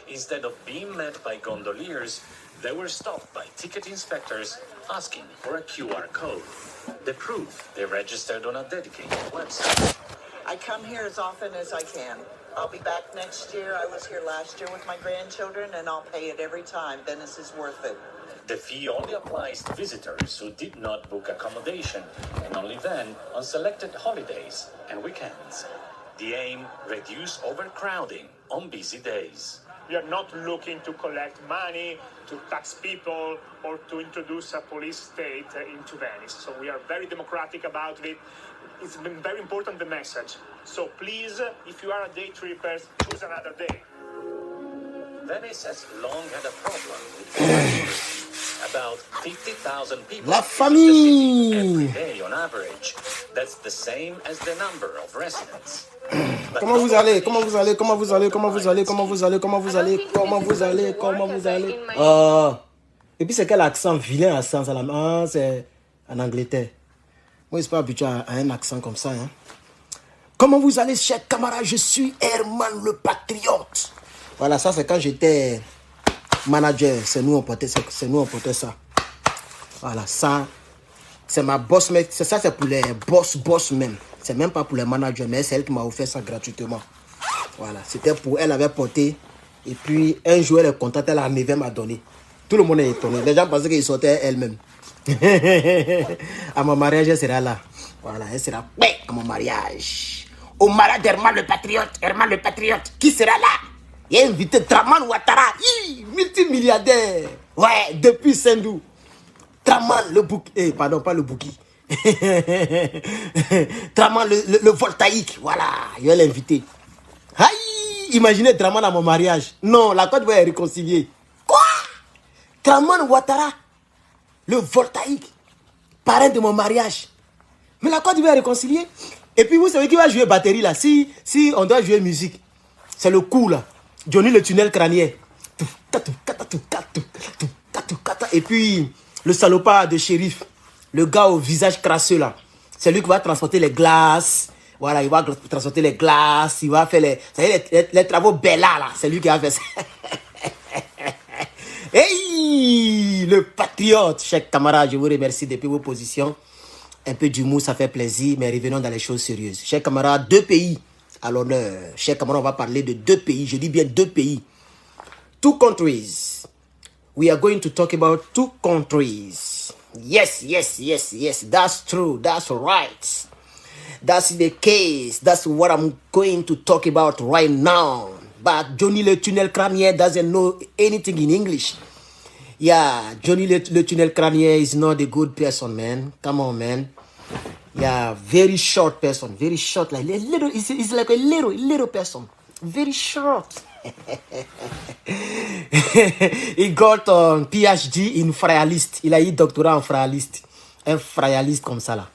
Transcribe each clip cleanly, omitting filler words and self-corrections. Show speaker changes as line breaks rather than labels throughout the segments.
Instead of being met by gondoliers, they were stopped by ticket inspectors asking for a QR code. The proof they registered on a dedicated website.
I come here as often as I can. I'll be back next year. I was here last year with my grandchildren, and I'll pay it every time. Venice is worth it.
The fee only applies to visitors who did not book accommodation, and only then on selected holidays and weekends. The aim, reduce overcrowding on busy days.
We are not looking to collect money, to tax people, or to introduce a police state into Venice. So we are very democratic about it. It's been very important, the message. So please, if you are a day tripper, choose another day.
Venice has long had a problem with tourists. About 50,000 people
La
visit the city
famille.
every day on average. That's the same as the number of residents. But
Comment vous
no
allez? Comment vous allez? Comment vous allez? Comment vous allez? Comment vous allez? Comment vous allez? Comment vous allez? Comment vous allez? Et puis c'est quel accent? Vilain accent, ça là. Ah, c'est en Angleterre. Moi, je suis pas habitué à un accent comme ça. Hein. Comment vous allez, chers camarades? Je suis Herman le Patriote. Voilà, ça c'est quand j'étais manager. C'est nous on portait ça. Voilà, ça c'est ma boss, mais c'est ça, c'est pour les boss même. C'est même pas pour les managers, mais c'est elle qui m'a offert ça gratuitement. Voilà, c'était pour elle, avait porté. Et puis un jour, elle est contente, elle a m'a donné. Tout le monde est étonné. Les gens pensaient qu'il sortait elle-même. À mon mariage, elle sera là. Voilà, elle sera à mon mariage. Au mariage d'Herman le Patriote. Herman le Patriote. Qui sera là? Il a invité Draman Ouattara. Multimilliardaire. Ouais, depuis Sendou. Draman le bouki. Pardon, pas le bouki. Draman le voltaïque. Voilà, il va l'inviter. Aïe, imaginez Draman à mon mariage. Non, la Côte d'Ivoire est réconciliée. Quoi? Draman Ouattara, le voltaïque, parrain de mon mariage. Mais la Côte d'Ivoire est réconciliée. Et puis vous savez qui va jouer batterie là? Si on doit jouer musique, c'est le coup là. Johnny le tunnel crânien. Et puis le salopard de shérif, le gars au visage crasseux là, c'est lui qui va transporter les glaces. Voilà, il va transporter les glaces, il va faire les travaux Bella là, c'est lui qui va faire ça. Hey, le patriote, chers camarades, je vous remercie depuis vos positions. Un peu d'humour, ça fait plaisir, mais revenons dans les choses sérieuses. Chers camarades, 2 pays à l'honneur. Chers camarades, on va parler de 2 pays. Je dis bien 2 pays. 2 countries. We are going to talk about 2 countries. Yes. That's true. That's right. That's the case. That's what I'm going to talk about right now. But Johnny le tunnel crânien doesn't know anything in English. Yeah, Johnny le tunnel crânien is not a good person, man. Come on, man. Yeah, very short person. Very short, like little. It's like a little person. Very short. He got a PhD in fryaliste. Il a eu doctorat en fryaliste. Un fryaliste comme ça là.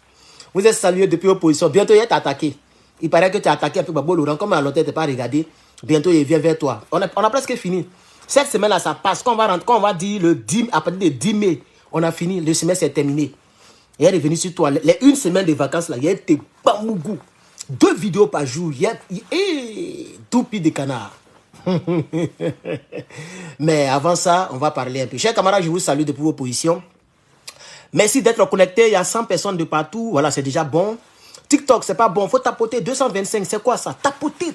Vous êtes salué depuis l'opposition. Bientôt, il est attaqué. Il paraît que tu as attaqué avec Babo Laurent. Comme à l'hôtel, tu n'as pas regardé. Bientôt, il vient vers toi. On a presque fini. Cette semaine-là, ça passe. Quand on va dire le 10, à partir du 10 mai, on a fini. Le semestre est terminé. Il est revenu sur toi. Les 1 semaine de vacances, là, il y a été bamougou. 2 vidéos par jour. Il y a tout pis de canard. Mais avant ça, on va parler un peu. Chers camarades, je vous salue depuis vos positions. Merci d'être connectés. Il y a 100 personnes de partout. Voilà, c'est déjà bon. TikTok, c'est pas bon. Faut tapoter 225. C'est quoi ça? Tapoter,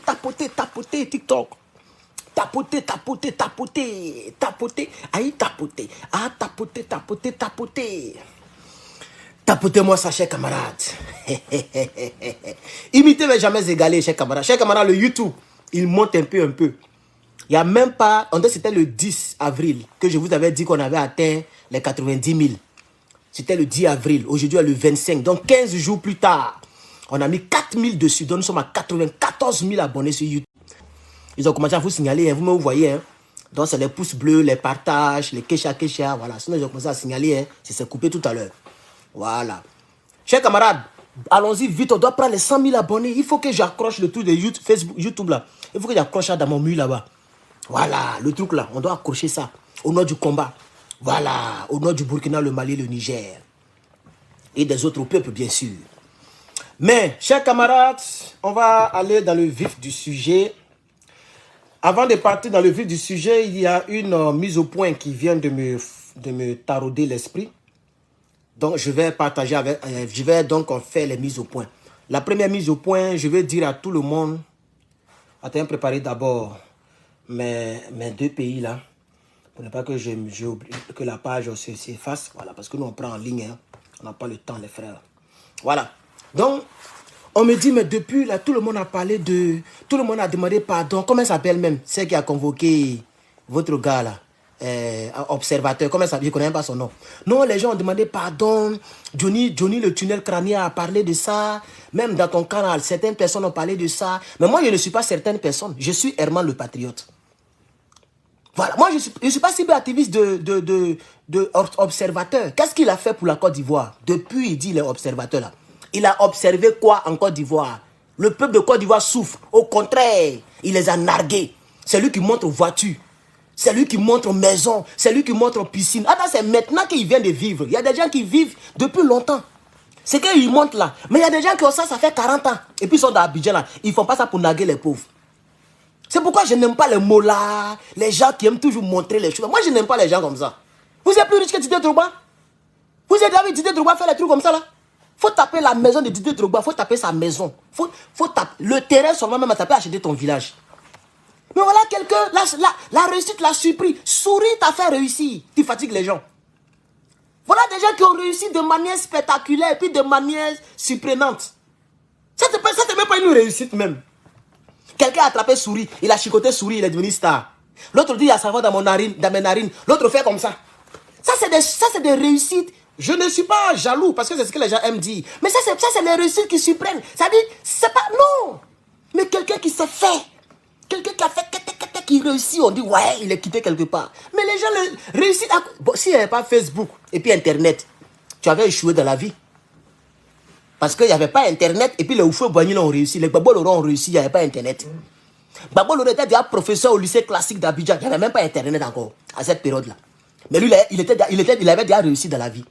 TikTok. Tapoter. Aïe, tapoter. Ah, tapoter. Tapotez-moi ça, chers camarades. Imitez mais jamais égaler, chers camarades. Chers camarades, le YouTube, il monte un peu. Il n'y a même pas... C'était le 10 avril que je vous avais dit qu'on avait atteint les 90 000. C'était le 10 avril. Aujourd'hui, le 25. Donc, 15 jours plus tard, on a mis 4 000 dessus. Donc, nous sommes à 94 000 abonnés sur YouTube. Ils ont commencé à vous signaler. Hein. Vous voyez. Hein. Donc, c'est les pouces bleus, les partages, les kesha. Voilà. Sinon, ils ont commencé à signaler. Hein. C'est coupé tout à l'heure. Voilà. Chers camarades, allons-y vite. On doit prendre les 100 000 abonnés. Il faut que j'accroche le truc de YouTube, Facebook, YouTube là. Il faut que j'accroche ça dans mon mur là-bas. Voilà, le truc là. On doit accrocher ça. Au nom du combat. Voilà. Au nom du Burkina, le Mali, le Niger. Et des autres peuples, bien sûr. Mais, chers camarades, on va aller dans le vif du sujet. Avant de partir dans le vif du sujet, il y a une mise au point qui vient de me tarauder l'esprit. Donc, je vais partager avec... je vais donc faire les mises au point. La première mise au point, je vais dire à tout le monde... Attends, préparer d'abord mes deux pays là. Pour ne pas que, que la page s'efface. Voilà, parce que nous, on prend en ligne. Hein. On n'a pas le temps, les frères. Voilà. Donc, on me dit, mais depuis là, tout le monde a parlé de... Tout le monde a demandé pardon. Comment ça s'appelle même? Celle qui a convoqué votre gars là. Observateur. Comment ça s'appelle? Je ne connais même pas son nom. Non, les gens ont demandé pardon. Johnny le tunnel crânien a parlé de ça. Même dans ton canal, certaines personnes ont parlé de ça. Mais moi, je ne suis pas certaines personnes. Je suis Herman le patriote. Voilà. Moi, je ne suis pas cyberactiviste de observateur. Qu'est-ce qu'il a fait pour la Côte d'Ivoire? Depuis, il dit, les observateurs là. Il a observé quoi en Côte d'Ivoire? Le peuple de Côte d'Ivoire souffre. Au contraire, il les a nargués. C'est lui qui montre voiture. C'est lui qui montre maison. C'est lui qui montre piscine. Ah, c'est maintenant qu'il vient de vivre. Il y a des gens qui vivent depuis longtemps. C'est qu'il montre là. Mais il y a des gens qui ont ça fait 40 ans. Et puis ils sont dans Abidjan là. Ils ne font pas ça pour narguer les pauvres. C'est pourquoi je n'aime pas les mots là. Les gens qui aiment toujours montrer les choses. Moi, je n'aime pas les gens comme ça. Vous êtes plus riche que Didier Drogba? Vous êtes avec Didier Drogba faire les trucs comme ça là? Faut taper la maison de Didier Drogba. Faut taper sa maison. Faut taper le terrain seulement même à taper acheter ton village. Mais voilà quelqu'un, la réussite l'a surpris. Souris t'a fait réussir. Tu fatigues les gens. Voilà des gens qui ont réussi de manière spectaculaire et puis de manière surprenante. Ça c'est même pas une réussite même. Quelqu'un a attrapé souris, il a chicoté souris, il est devenu star. L'autre dit il y a savon dans mes narines. L'autre fait comme ça. Ça c'est des réussites. Je ne suis pas jaloux parce que c'est ce que les gens aiment dire. Mais ça c'est les réussites qui surprennent. Ça dit, c'est pas... Non. Mais quelqu'un qui s'est fait. Quelqu'un qui a fait, qui réussit, on dit, ouais, il est quitté quelque part. Mais les gens réussissent. Bon, s'il n'y avait pas Facebook et puis Internet, tu avais échoué dans la vie. Parce qu'il n'y avait pas Internet et puis les Oufou Boigny ont réussi. Les Gbagbo Laurent ont réussi, il n'y avait pas Internet. Gbagbo Laurent était déjà professeur au lycée classique d'Abidjan. Il n'y avait même pas Internet encore à cette période-là. Mais lui, il avait déjà réussi dans la vie.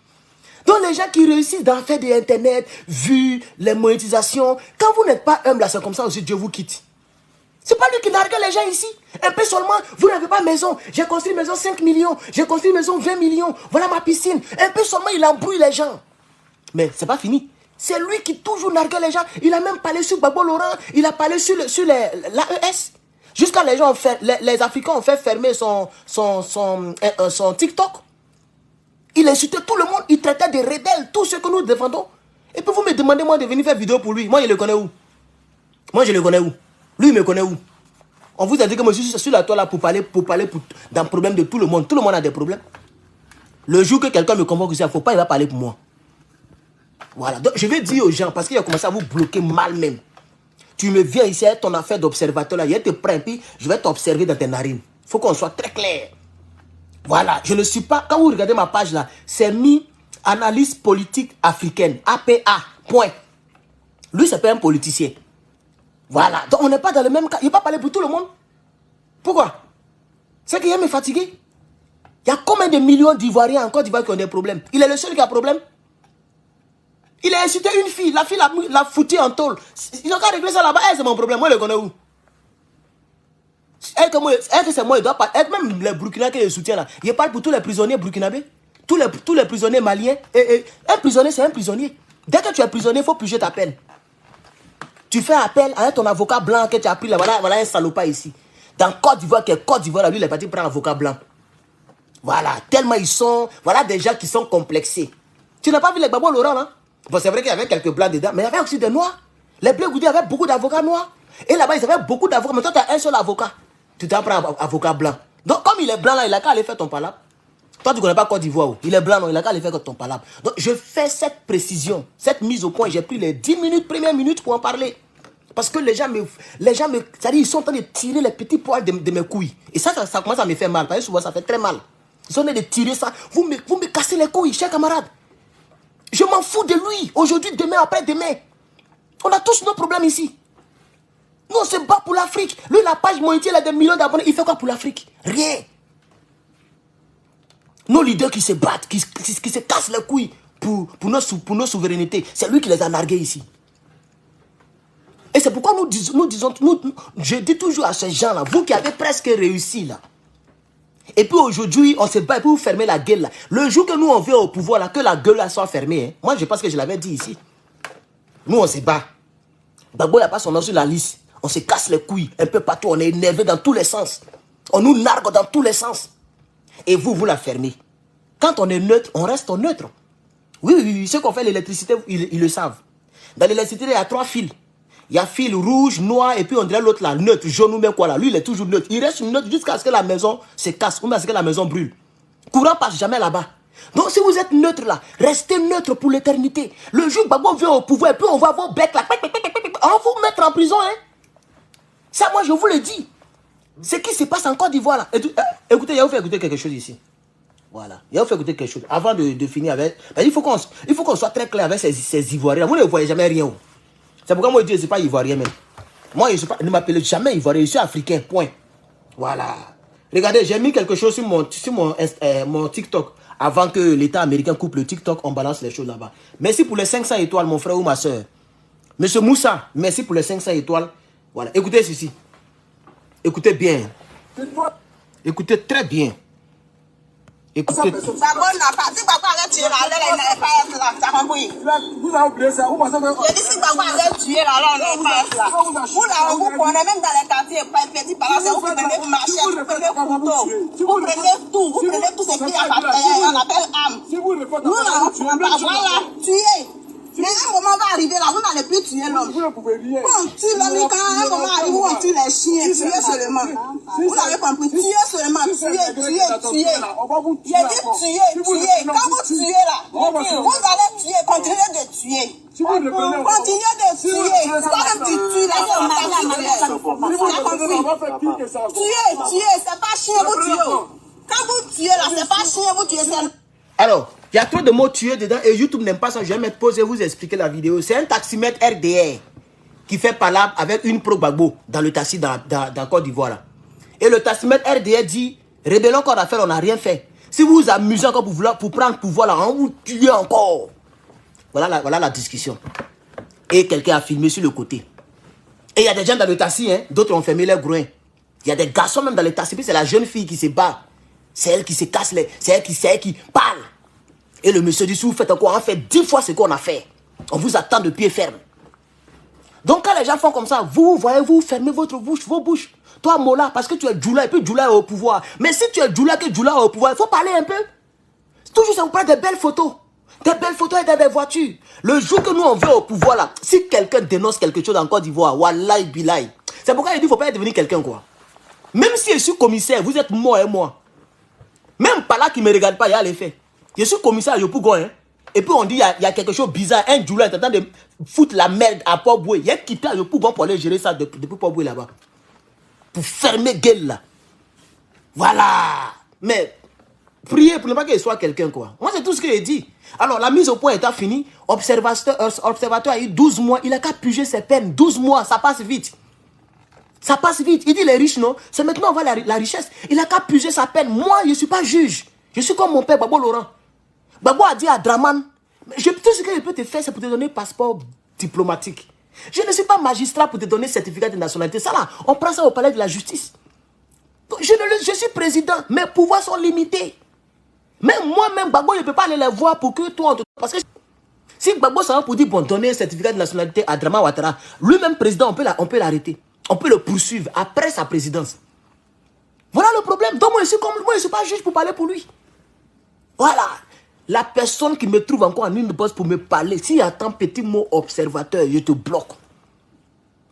Donc les gens qui réussissent dans faire des Internet, vues, les monétisations, quand vous n'êtes pas humble, c'est comme ça aussi, Dieu vous quitte. C'est pas lui qui nargue les gens ici. Un peu seulement, vous n'avez pas maison. J'ai construit une maison 5 millions. J'ai construit une maison 20 millions. Voilà ma piscine. Un peu seulement, il embrouille les gens. Mais c'est pas fini. C'est lui qui toujours nargue les gens. Il a même parlé sur Gbagbo Laurent. Il a parlé sur l'AES. Jusqu'à les gens les Africains ont fait fermer son TikTok. Il insultait tout le monde. Il traitait des rebelles, tout ce que nous défendons. Et puis vous me demandez moi de venir faire vidéo pour lui. Moi, je le connais où? Moi, je le connais où? Lui, il me connaît où? On vous a dit que moi, je suis sur la toile là pour parler d'un problème de tout le monde. Tout le monde a des problèmes. Le jour que quelqu'un me convoque ici, il ne faut pas, il va parler pour moi. Voilà. Donc, je vais dire aux gens, parce qu'il a commencé à vous bloquer mal même. Tu me viens ici avec ton affaire d'observateur là, il te prend, puis je vais t'observer dans tes narines. Il faut qu'on soit très clair. Voilà. Je ne suis pas, quand vous regardez ma page là, c'est mis analyse politique africaine, APA, point. Lui, c'est pas un politicien. Voilà, donc on n'est pas dans le même cas. Il n'a pas parlé pour tout le monde. Pourquoi? C'est qu'il me fatigué. Il y a combien de millions d'Ivoiriens en Côte d'Ivoire qui ont des problèmes? Il est le seul qui a problème. Il a insulté une fille. La fille l'a foutu en tôle. Ils ont qu'à régler ça là-bas. C'est mon problème. Moi, je le connais où? Est-ce que c'est moi? Il doit pas. Même les Burkinabés qui le soutiennent là. Il parle pour tous les prisonniers burkinabés. Tous les prisonniers maliens. Un prisonnier, c'est un prisonnier. Dès que tu es prisonnier, il faut purger ta peine. Tu fais appel avec ton avocat blanc que tu as pris là. Voilà un salopard ici. Dans Côte d'Ivoire, lui, il est parti prendre un avocat blanc. Voilà. Tellement ils sont. Voilà des gens qui sont complexés. Tu n'as pas vu les Gbagbo Laurent là? Bon, c'est vrai qu'il y avait quelques blancs dedans, mais il y avait aussi des noirs. Les Blé Goudé avaient beaucoup d'avocats noirs. Et là-bas, ils avaient beaucoup d'avocats. Mais toi, tu as un seul avocat. Tu t'en prends un avocat blanc. Donc, comme il est blanc là, il a qu'à aller faire ton palabre. Toi, tu ne connais pas Côte d'Ivoire. Il est blanc, non, il a qu'à aller faire ton palabre. Donc, je fais cette précision, cette mise au point. J'ai pris les 10 minutes, premières minutes pour en parler. Parce que les gens me c'est-à-dire, ils sont en train de tirer les petits poils de mes couilles. Et ça commence à me faire mal. Parce que souvent, ça fait très mal. Ils sont en train de tirer ça. Vous me cassez les couilles, chers camarades. Je m'en fous de lui. Aujourd'hui, demain, après-demain. On a tous nos problèmes ici. Nous, on se bat pour l'Afrique. Lui, la page monétaire, il a des millions d'abonnés. Il fait quoi pour l'Afrique? Rien. Nos leaders qui se battent, qui se cassent les couilles pour nos souverainetés, c'est lui qui les a nargués ici. Et c'est pourquoi je dis toujours à ces gens-là, vous qui avez presque réussi là, et puis aujourd'hui, on se bat et puis vous fermez la gueule là. Le jour que nous on vient au pouvoir là, que la gueule là soit fermée, hein. Moi je pense que je l'avais dit ici. Nous on se bat. Gbagbo n'a pas son nom sur la liste. On se casse les couilles un peu partout, on est énervé dans tous les sens. On nous nargue dans tous les sens. Et vous la fermez. Quand on est neutre, on reste neutre. Oui, ceux qui ont fait l'électricité, ils le savent. Dans l'électricité, il y a 3 fils. Il y a fil rouge, noir, et puis on dirait l'autre là, neutre, jaune ou même quoi là. Lui, il est toujours neutre. Il reste neutre jusqu'à ce que la maison se casse, ou même à ce que la maison brûle. Courant passe jamais là-bas. Donc si vous êtes neutre là, restez neutre pour l'éternité. Le jour où Gbagbo vient au pouvoir, et puis on va vos becs là, on va vous mettre en prison, hein. Ça, moi, je vous le dis. Ce qui se passe en Côte d'Ivoire là. Écoutez, il y a vous fait écouter quelque chose ici. Voilà. Il y a vous fait écouter quelque chose. Avant de finir avec... Ben, il faut qu'on soit très clair avec ces Ivoiriens. Vous ne voyez jamais rien. C'est pourquoi moi je dis, je ne suis pas Ivoirien même. Moi, ne m'appelez jamais Ivoirien, je suis Africain, point. Voilà. Regardez, j'ai mis quelque chose sur mon TikTok. Avant que l'État américain coupe le TikTok, on balance les choses là-bas. Merci pour les 500 étoiles, mon frère ou ma soeur. Monsieur Moussa, merci pour les 500 étoiles. Voilà. Écoutez ceci. Écoutez bien. Écoutez très bien. Écoutez.
Vous avez oublié ça. Vous pensez que... Vous prenez même dans les quartiers, petit palace, vous prenez vous marchez, vous prenez couteau, vous prenez tout ce qui est à on appelle âme. Nous n'allons pas, voilà, tuer. Mais un moment va arriver là, vous n'allez plus tuer l'homme. Vous ne pouvez rien. On tue l'homme quand un moment arrive où on tue les chiens, tuer seulement. Vous avez compris, tuer seulement, tuer. J'ai dit tuer. Quand vous tuez là, vous allez tuer, continuez de tuer. Continuez de tuer. Quand tu tues là, tuer, c'est pas chien, vous tuez. Quand vous tuez là, c'est pas chien, vous tuez seulement.
Alors, il y a trop de mots tués dedans et YouTube n'aime pas ça. Je vais mettre pause et vous expliquer la vidéo. C'est un taximètre RDR qui fait parler avec une pro Gbagbo dans le taxi dans Côte d'Ivoire. Et le taximètre RDR dit, rébellion qu'on a fait, on n'a rien fait. Si vous vous amusez encore pour prendre le pouvoir là, on vous tue encore. Voilà la discussion. Et quelqu'un a filmé sur le côté. Et il y a des gens dans le taxi, hein, d'autres ont fermé leurs groins. Il y a des garçons même dans le taxi, puis c'est la jeune fille qui se bat. C'est elle qui se casse c'est elle qui parle. Et le monsieur dit, si vous faites encore, on fait 10 fois ce qu'on a fait. On vous attend de pied ferme. Donc quand les gens font comme ça, vous fermez vos bouches. Toi, Mola, parce que tu es Djoula et puis Djoula est au pouvoir. Mais si tu es Djoula que Djoula est au pouvoir, il faut parler un peu. Toujours, ça vous prend des belles photos. Des belles photos et des belles voitures. Le jour que nous, on vient au pouvoir là, si quelqu'un dénonce quelque chose en Côte d'Ivoire, wallahi billahi. C'est pourquoi il dit, il ne faut pas devenir quelqu'un quoi. Même si je suis commissaire, vous êtes moi et moi. Même par là qui ne me regarde pas, il y a les faits. Je suis commissaire à Yopougon, hein. Et puis on dit, il y a quelque chose de bizarre. Un Djoula est en train de foutre la merde à Port-Boué. Il a quitté à Yopougon pour aller gérer ça depuis Port-Boué là-bas. Pour fermer gueule là. Voilà. Mais, priez pour ne pas qu'il soit quelqu'un quoi. Moi c'est tout ce que j'ai dit. Alors la mise au point étant finie, observateur a eu 12 mois. Il a qu'à puger ses peines. 12 mois, ça passe vite. Ça passe vite. Il dit les riches, non? C'est maintenant on voit la richesse. Il a qu'à puger sa peine. Moi, je ne suis pas juge. Je suis comme mon père, Gbagbo Laurent. Gbagbo a dit à Draman, tout ce que je peux te faire, c'est pour te donner passeport diplomatique. Je ne suis pas magistrat pour te donner certificat de nationalité. Ça là, on prend ça au palais de la justice. Donc, je suis président, mes pouvoirs sont limités. Même moi-même, Gbagbo, je ne peux pas aller les voir pour que toi... Parce que si Gbagbo ça va pour dire, bon, donner un certificat de nationalité à Draman Ouattara, lui-même président, on peut l'arrêter. On peut le poursuivre après sa présidence. Voilà le problème. Donc moi, je ne suis pas juge pour parler pour lui. Voilà. La personne qui me trouve encore en une bosse pour me parler, s'il y a tant petit mot observateur, je te bloque.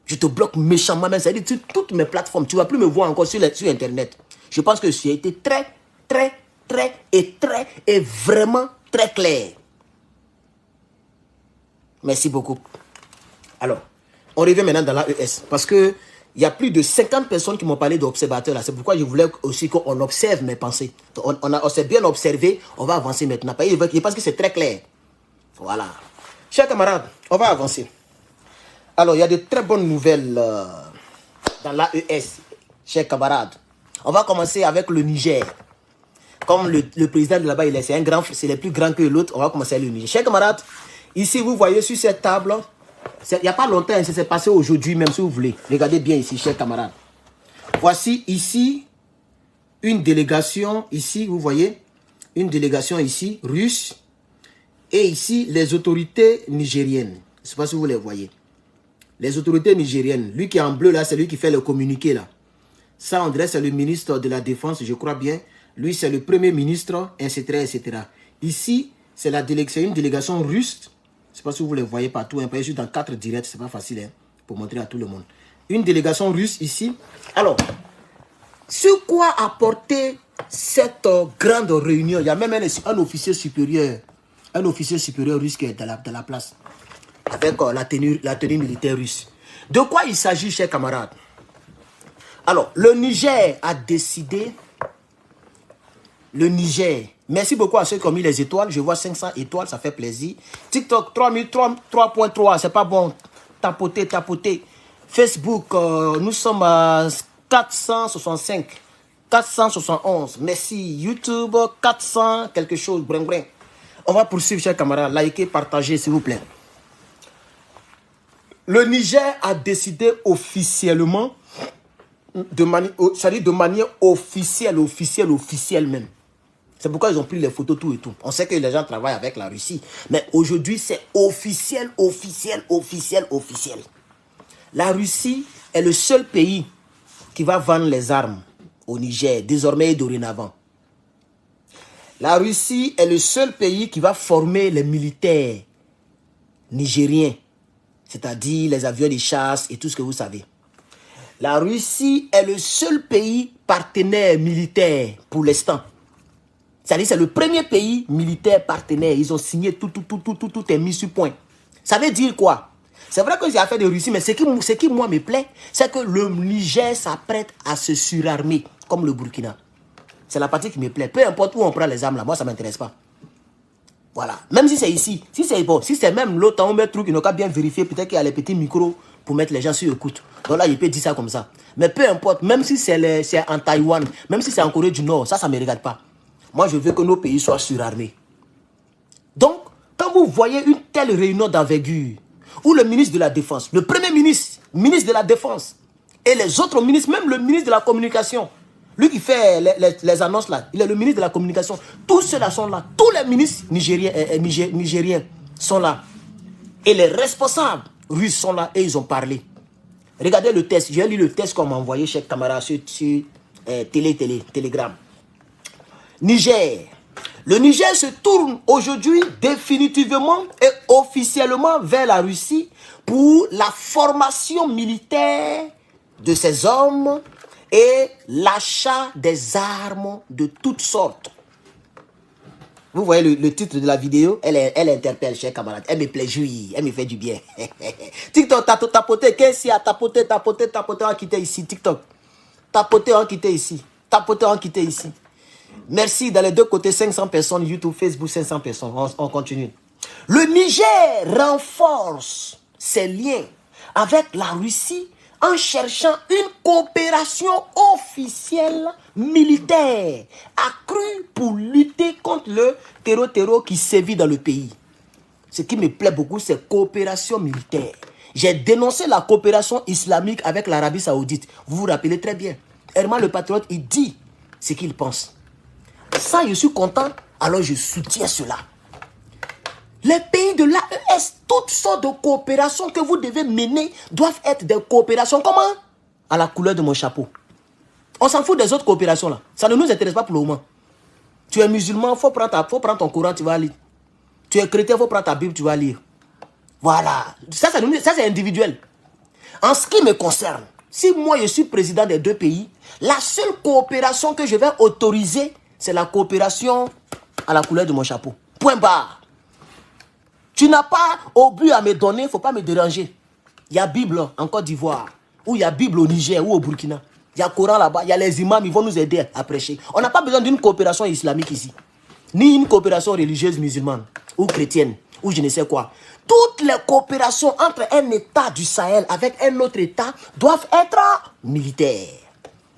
Je te bloque méchamment. Ça veut dire sur toutes mes plateformes. Tu ne vas plus me voir encore sur Internet. Je pense que j'ai été très et vraiment très clair. Merci beaucoup. Alors, on revient maintenant dans l'AES. Parce que il y a plus de 50 personnes qui m'ont parlé d'observateurs là. C'est pourquoi je voulais aussi qu'on observe mes pensées. On s'est bien observé. On va avancer maintenant. Parce que c'est très clair. Voilà. Chers camarades, on va avancer. Alors, il y a de très bonnes nouvelles dans l'AES. Chers camarades. On va commencer avec le Niger. Comme le président de là-bas, c'est le plus grand que l'autre. On va commencer avec le Niger. Chers camarades, ici, vous voyez sur cette table... Il n'y a pas longtemps, ça s'est passé aujourd'hui même, si vous voulez. Regardez bien ici, chers camarades. Voici ici une délégation, ici, vous voyez, une délégation ici, russe, et ici, les autorités nigériennes. Je ne sais pas si vous les voyez. Les autorités nigériennes. Lui qui est en bleu, là, c'est lui qui fait le communiqué, là. Ça, on dirait, c'est le ministre de la Défense, je crois bien. Lui, c'est le premier ministre, etc., etc. Ici, c'est une délégation russe. Je ne sais pas si vous les voyez partout. Hein, juste dans 4 directs, c'est pas facile hein, pour montrer à tout le monde. Une délégation russe ici. Alors, sur quoi apporter cette grande réunion? Il y a même un officier supérieur russe qui est dans la place. Avec la tenue militaire russe. De quoi il s'agit, chers camarades? Alors, le Niger a décidé... Le Niger... Merci beaucoup à ceux qui ont mis les étoiles. Je vois 500 étoiles, ça fait plaisir. TikTok, 3.3, c'est pas bon. Tapotez. Facebook, nous sommes à 465. 471. Merci. YouTube, 400 quelque chose. Brin. On va poursuivre, chers camarades. Likez, partagez, s'il vous plaît. Le Niger a décidé officiellement, de manière officielle même. C'est pourquoi ils ont pris les photos, tout et tout. On sait que les gens travaillent avec la Russie. Mais aujourd'hui, c'est officiel. La Russie est le seul pays qui va vendre les armes au Niger, désormais et dorénavant. La Russie est le seul pays qui va former les militaires nigériens. C'est-à-dire les avions de chasse et tout ce que vous savez. La Russie est le seul pays partenaire militaire pour l'instant. C'est-à-dire c'est le premier pays militaire partenaire. Ils ont signé tout est mis sur point. Ça veut dire quoi? C'est vrai que j'ai affaire de Russie, mais ce qui moi me plaît, c'est que le Niger s'apprête à se surarmer, comme le Burkina. C'est la partie qui me plaît. Peu importe où on prend les armes là, moi ça ne m'intéresse pas. Voilà. Même si c'est ici, si c'est même l'autre, on met le truc, il n'a qu'à bien vérifier, peut-être qu'il y a les petits micros pour mettre les gens sur écoute. Donc là, il peut dire ça comme ça. Mais peu importe, même si c'est en Taïwan, même si c'est en Corée du Nord, ça ne me regarde pas. Moi, je veux que nos pays soient surarmés. Donc, quand vous voyez une telle réunion d'envergure, où le ministre de la Défense, le premier ministre de la Défense, et les autres ministres, même le ministre de la Communication, lui qui fait les annonces là, il est le ministre de la Communication, tous ceux-là sont là, tous les ministres nigériens sont là. Et les responsables russes sont là et ils ont parlé. Regardez le test, j'ai lu le test qu'on m'a envoyé chez camarade sur Telegram. Niger. Le Niger se tourne aujourd'hui définitivement et officiellement vers la Russie pour la formation militaire de ses hommes et l'achat des armes de toutes sortes. Vous voyez le titre de la vidéo, elle interpelle, chers camarades. Elle me plaît, elle me fait du bien. TikTok, tapoter, qu'est-ce a tapoter, on quitte ici. TikTok, tapoter, on quitte ici. Tapoter, on quitte ici. Merci, dans les deux côtés, 500 personnes, YouTube, Facebook, 500 personnes. On continue. Le Niger renforce ses liens avec la Russie en cherchant une coopération officielle militaire accrue pour lutter contre le terreau qui sévit dans le pays. Ce qui me plaît beaucoup, c'est coopération militaire. J'ai dénoncé la coopération islamique avec l'Arabie Saoudite. Vous vous rappelez très bien. Herman le Patriote, il dit ce qu'il pense. Ça, je suis content, alors je soutiens cela. Les pays de l'AES, toutes sortes de coopérations que vous devez mener doivent être des coopérations, comment? À la couleur de mon chapeau. On s'en fout des autres coopérations là. Ça ne nous intéresse pas pour le moment. Tu es musulman, il faut prendre ton Coran, tu vas lire. Tu es chrétien, il faut prendre ta Bible, tu vas lire. Voilà. Ça c'est individuel. En ce qui me concerne, si moi je suis président des deux pays, la seule coopération que je vais autoriser, c'est la coopération à la couleur de mon chapeau. Point barre. Tu n'as pas au but à me donner, il ne faut pas me déranger. Il y a Bible en Côte d'Ivoire, ou il y a Bible au Niger, ou au Burkina. Il y a Coran là-bas, il y a les imams, ils vont nous aider à prêcher. On n'a pas besoin d'une coopération islamique ici. Ni une coopération religieuse musulmane, ou chrétienne, ou je ne sais quoi. Toutes les coopérations entre un État du Sahel avec un autre État doivent être militaires.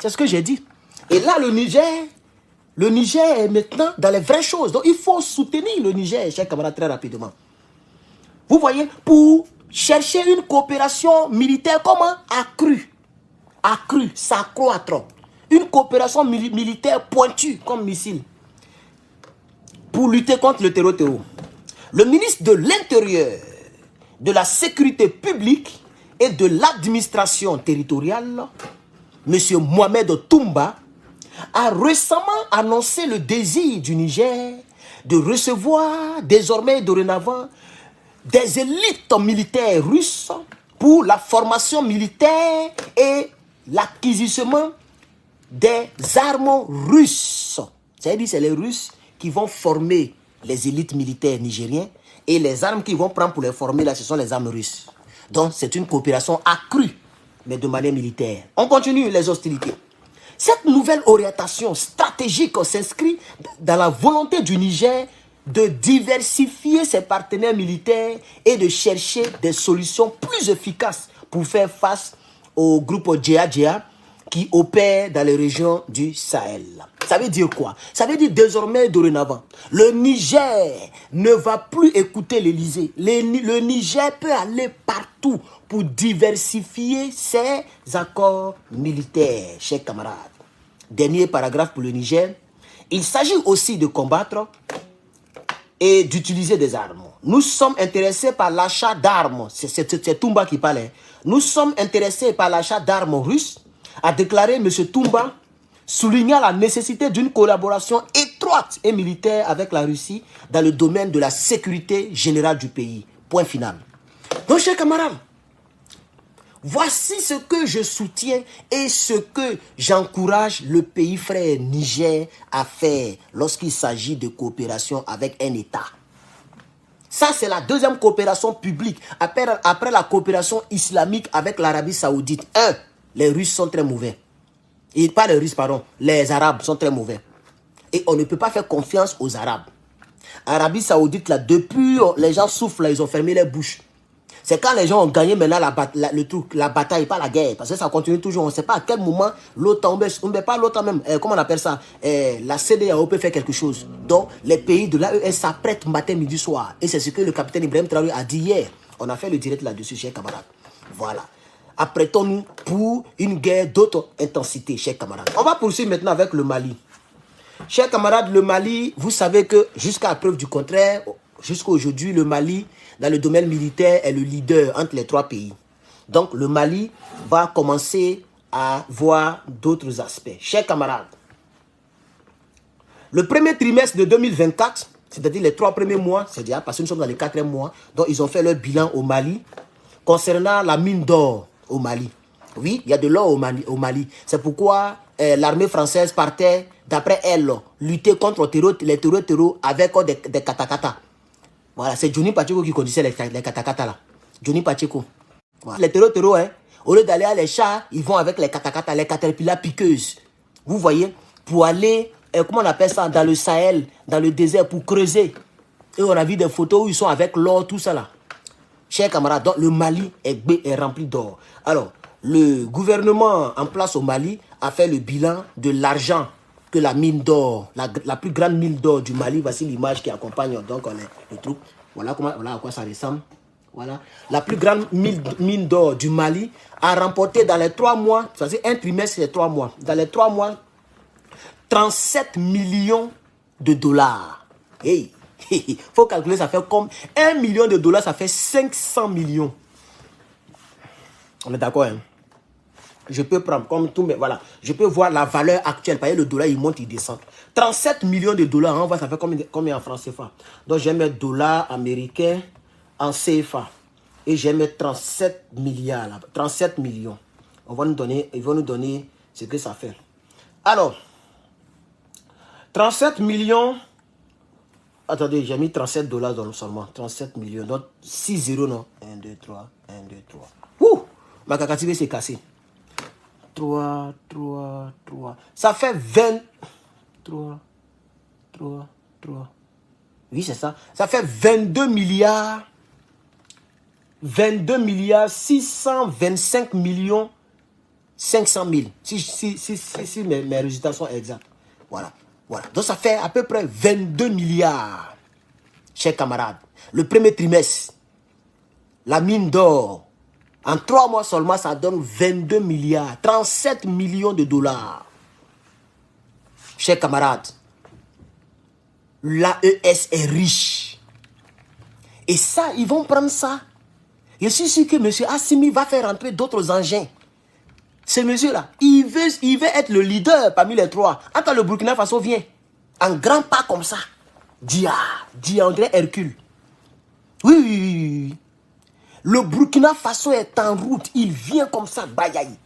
C'est ce que j'ai dit. Et là, le Niger est maintenant dans les vraies choses. Donc, il faut soutenir le Niger, chers camarades, très rapidement. Vous voyez, pour chercher une coopération militaire comment accrue, s'accroître. Une coopération militaire pointue comme missile pour lutter contre le terreau. Le ministre de l'Intérieur, de la Sécurité publique et de l'administration territoriale, M. Mohamed Toumba, a récemment annoncé le désir du Niger de recevoir désormais dorénavant des élites militaires russes pour la formation militaire et l'acquisition des armes russes. C'est-à-dire c'est les Russes qui vont former les élites militaires nigériens et les armes qu'ils vont prendre pour les former, là, ce sont les armes russes. Donc c'est une coopération accrue, mais de manière militaire. On continue les hostilités. Cette nouvelle orientation stratégique s'inscrit dans la volonté du Niger de diversifier ses partenaires militaires et de chercher des solutions plus efficaces pour faire face au groupe Djéa qui opère dans les régions du Sahel. Ça veut dire quoi? Ça veut dire désormais, dorénavant, le Niger ne va plus écouter l'Élysée. Le Niger peut aller partout pour diversifier ses accords militaires, chers camarades. Dernier paragraphe pour le Niger. Il s'agit aussi de combattre et d'utiliser des armes. Nous sommes intéressés par l'achat d'armes. C'est Toumba qui parlait. Nous sommes intéressés par l'achat d'armes russes, a déclaré M. Toumba, soulignant la nécessité d'une collaboration étroite et militaire avec la Russie dans le domaine de la sécurité générale du pays. Point final. Donc, chers camarades, voici ce que je soutiens et ce que j'encourage le pays frère Niger à faire lorsqu'il s'agit de coopération avec un État. Ça, c'est la deuxième coopération publique après la coopération islamique avec l'Arabie Saoudite. Les Russes sont très mauvais. Et pas les Russes, pardon. Les Arabes sont très mauvais. Et on ne peut pas faire confiance aux Arabes. Arabie Saoudite, là, depuis les gens souffrent, là, ils ont fermé les bouches. C'est quand les gens ont gagné maintenant la bataille, pas la guerre. Parce que ça continue toujours. On ne sait pas à quel moment l'OTAN, on ne pas l'OTAN même, comment on appelle ça, la CEDEAO peut faire quelque chose. Donc, les pays de l'AES s'apprêtent matin, midi, soir. Et c'est ce que le capitaine Ibrahim Traoré a dit hier. On a fait le direct là-dessus, chers camarades. Voilà. Apprêtons-nous pour une guerre d'autre intensité, chers camarades. On va poursuivre maintenant avec le Mali. Chers camarades, le Mali, vous savez que jusqu'à preuve du contraire, jusqu'à aujourd'hui, le Mali, dans le domaine militaire, est le leader entre les trois pays. Donc, le Mali va commencer à voir d'autres aspects. Chers camarades, le premier trimestre de 2024, c'est-à-dire les 3 premiers mois, c'est-à-dire parce que nous sommes dans le 4e mois, donc ils ont fait leur bilan au Mali concernant la mine d'or au Mali. Oui, il y a de l'or au Mali. C'est pourquoi l'armée française partait, d'après elle, lutter contre les terreaux avec des katakata. Voilà, c'est Johnny Pacheco qui conduisait les katakata là. Johnny Pacheco. Voilà. Les terreaux, hein, au lieu d'aller à les chars, ils vont avec les katakata, les caterpillars piqueuses. Vous voyez, pour aller, comment on appelle ça, dans le Sahel, dans le désert, pour creuser. Et on a vu des photos où ils sont avec l'or, tout ça là. Chers camarades, donc le Mali est rempli d'or. Alors, le gouvernement en place au Mali a fait le bilan de l'argent que la mine d'or, la plus grande mine d'or du Mali, voici l'image qui accompagne donc le truc. Voilà à quoi ça ressemble. Voilà. La plus grande mine d'or du Mali a remporté dans les 3 mois, c'est-à-dire un trimestre, c'est 3 mois. Dans les 3 mois, 37 millions de dollars. Hey! Il faut calculer, ça fait comme 1 million de dollars, ça fait 500 millions. On est d'accord, hein? Je peux prendre comme tout, mais voilà. Je peux voir la valeur actuelle. Par exemple, le dollar, il monte, il descend. 37 millions de dollars, on voit, ça fait combien en francs CFA? Donc, je vais mettre dollars américains en CFA. Et je vais mettre 37 milliards, là, 37 millions. Ils vont nous donner ce que ça fait. Alors, 37 millions. Attendez, j'ai mis 37 dollars dans le seulement. 37 millions. Donc, 6 zéros, non? 1, 2, 3. 1, 2, 3. Ouh! Ma cacative s'est cassée. 3. Ça fait 20. 3. Oui, c'est ça. Ça fait 22 milliards. 625 millions 500 000. Si mes résultats sont exacts. Voilà. Donc ça fait à peu près 22 milliards. Chers camarades. Le premier trimestre. la mine d'or, en 3 mois seulement, ça donne 22 milliards, 37 millions de dollars. Chers camarades, l'AES est riche. Et ça, ils vont prendre ça. Je suis sûr que M. Assimi va faire rentrer d'autres engins. Ce monsieur-là, il veut être le leader parmi les 3. Quand le Burkina Faso vient, en grand pas comme ça, Dia, on dirait Hercule. Oui. Le Burkina Faso est en route. Il vient comme ça, bayaï.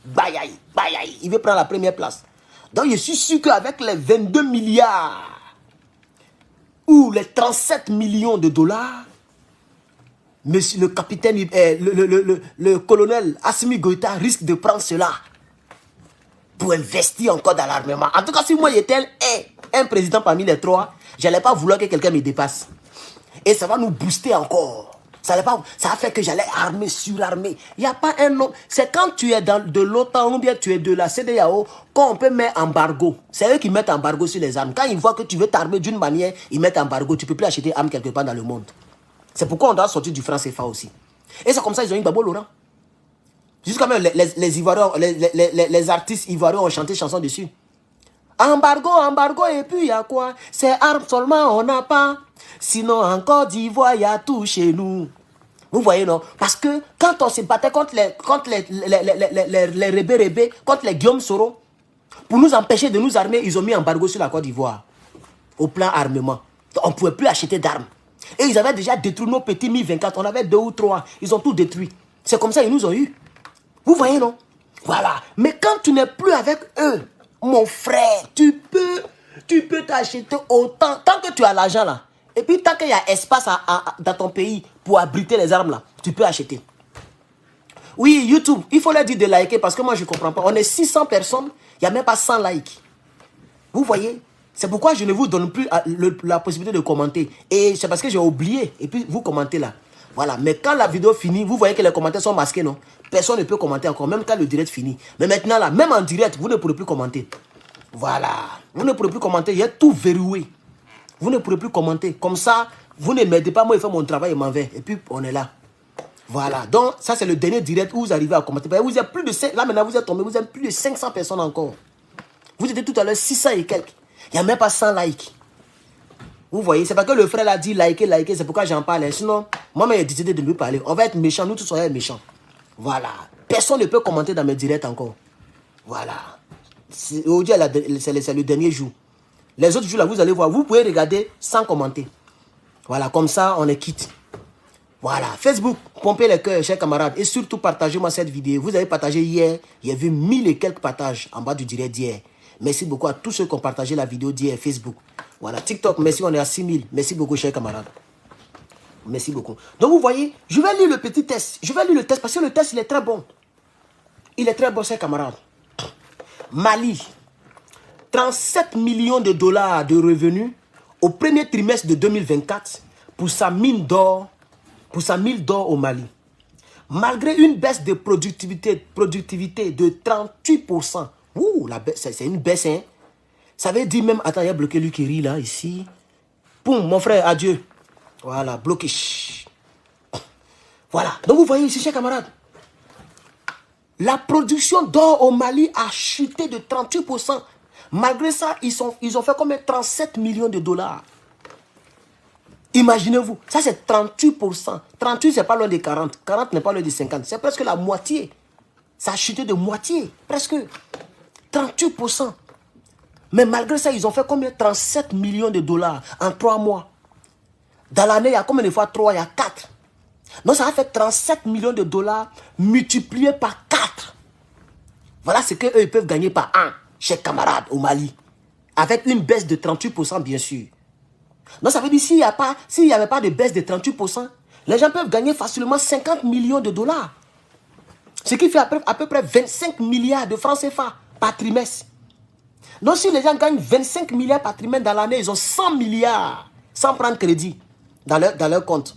Il veut prendre la première place. Donc je suis sûr qu'avec les 22 milliards ou les 37 millions de dollars, monsieur le capitaine, le colonel Assimi Goïta risque de prendre cela pour investir encore dans l'armement. En tout cas, si moi j'étais un président parmi les 3, je n'allais pas vouloir que quelqu'un me dépasse. Et ça va nous booster encore. Ça va faire que j'allais armer, surarmer. Il n'y a pas un nom. C'est quand tu es de l'OTAN ou bien tu es de la CEDEAO qu'on peut mettre embargo. C'est eux qui mettent embargo sur les armes. Quand ils voient que tu veux t'armer d'une manière, ils mettent embargo. Tu ne peux plus acheter armes quelque part dans le monde. C'est pourquoi on doit sortir du franc CFA aussi. Et c'est comme ça qu'ils ont eu Babo Laurent. Jusqu'à même les Ivoiriens, les artistes ivoiriens ont chanté chanson dessus. Embargo, et puis il y a quoi? C'est armes seulement, on n'a pas. Sinon, en Côte d'Ivoire, il y a tout chez nous. Vous voyez, non? Parce que quand on se battait contre les rébés, contre les Guillaume Soro, pour nous empêcher de nous armer, ils ont mis embargo sur la Côte d'Ivoire. Au plan armement. On ne pouvait plus acheter d'armes. Et ils avaient déjà détruit nos petits Mi-24. On avait 2 ou 3. Ils ont tout détruit. C'est comme ça qu'ils nous ont eu. Vous voyez, non? Voilà. Mais quand tu n'es plus avec eux, mon frère, tu peux t'acheter autant. Tant que tu as l'argent là. Et puis tant qu'il y a espace dans ton pays pour abriter les armes là, tu peux acheter. Oui, YouTube, il faut leur dire de liker parce que moi je ne comprends pas. On est 600 personnes, il n'y a même pas 100 likes. Vous voyez? C'est pourquoi je ne vous donne plus la possibilité de commenter. Et c'est parce que j'ai oublié. Et puis vous commentez là. Voilà. Mais quand la vidéo finit, vous voyez que les commentaires sont masqués, non? Personne ne peut commenter encore, même quand le direct finit. Mais maintenant là, même en direct, vous ne pourrez plus commenter. Voilà. Vous ne pourrez plus commenter. Il y a tout verrouillé. Vous ne pourrez plus commenter. Comme ça, vous ne m'aidez pas. Moi, je fais mon travail et m'en vais. Et puis, on est là. Voilà. Donc, ça, c'est le dernier direct où vous arrivez à commenter. Vous êtes plus de 5, là, maintenant, vous êtes tombé. Vous êtes plus de 500 personnes encore. Vous étiez tout à l'heure 600 et quelques. Il n'y a même pas 100 likes. Vous voyez, c'est parce que le frère a dit liker. C'est pourquoi j'en parle. Sinon, moi-même, j'ai décidé de lui parler. On va être méchants. Nous tous, on va être méchants. Voilà. Personne ne peut commenter dans mes directs encore. Voilà. Aujourd'hui, c'est le dernier jour. Les autres jours, là, vous allez voir. Vous pouvez regarder sans commenter. Voilà. Comme ça, on est quitte. Voilà. Facebook, pompez les cœurs, chers camarades. Et surtout, partagez-moi cette vidéo. Vous avez partagé hier. Il y a vu 1000 et quelques partages en bas du direct d'hier. Merci beaucoup à tous ceux qui ont partagé la vidéo d'hier. Facebook. Voilà. TikTok, merci. On est à 6000. Merci beaucoup, chers camarades. Merci beaucoup. Donc, vous voyez, je vais lire le petit test. Je vais lire le test parce que le test, il est très bon. Il est très bon, chers camarades. Mali. 37 millions de dollars de revenus au premier trimestre de 2024 pour sa mine d'or au Mali. Malgré une baisse de productivité de 38%. Ouh, c'est une baisse, hein. Ça veut dire même, attends, il y a bloqué lui qui rit là, ici. Poum, mon frère, adieu. Voilà, bloqué. Voilà, donc vous voyez ici, chers camarades. La production d'or au Mali a chuté de 38%. Malgré ça, ils ont fait combien? 37 millions de dollars. Imaginez-vous, ça c'est 38%. 38, c'est pas loin de 40. 40 n'est pas loin de 50. C'est presque la moitié. Ça a chuté de moitié, presque. 38%. Mais malgré ça, ils ont fait combien? 37 millions de dollars en 3 mois. Dans l'année, il y a combien de fois 3? Il y a 4. Donc ça a fait 37 millions de dollars multipliés par 4. Voilà ce qu'eux, ils peuvent gagner par an, chers camarades, au Mali. Avec une baisse de 38%, bien sûr. Donc ça veut dire s'il n'y avait pas de baisse de 38%, les gens peuvent gagner facilement 50 millions de dollars. Ce qui fait à peu près 25 milliards de francs CFA par trimestre. Donc si les gens gagnent 25 milliards par trimestre dans l'année, ils ont 100 milliards sans prendre crédit dans leur compte.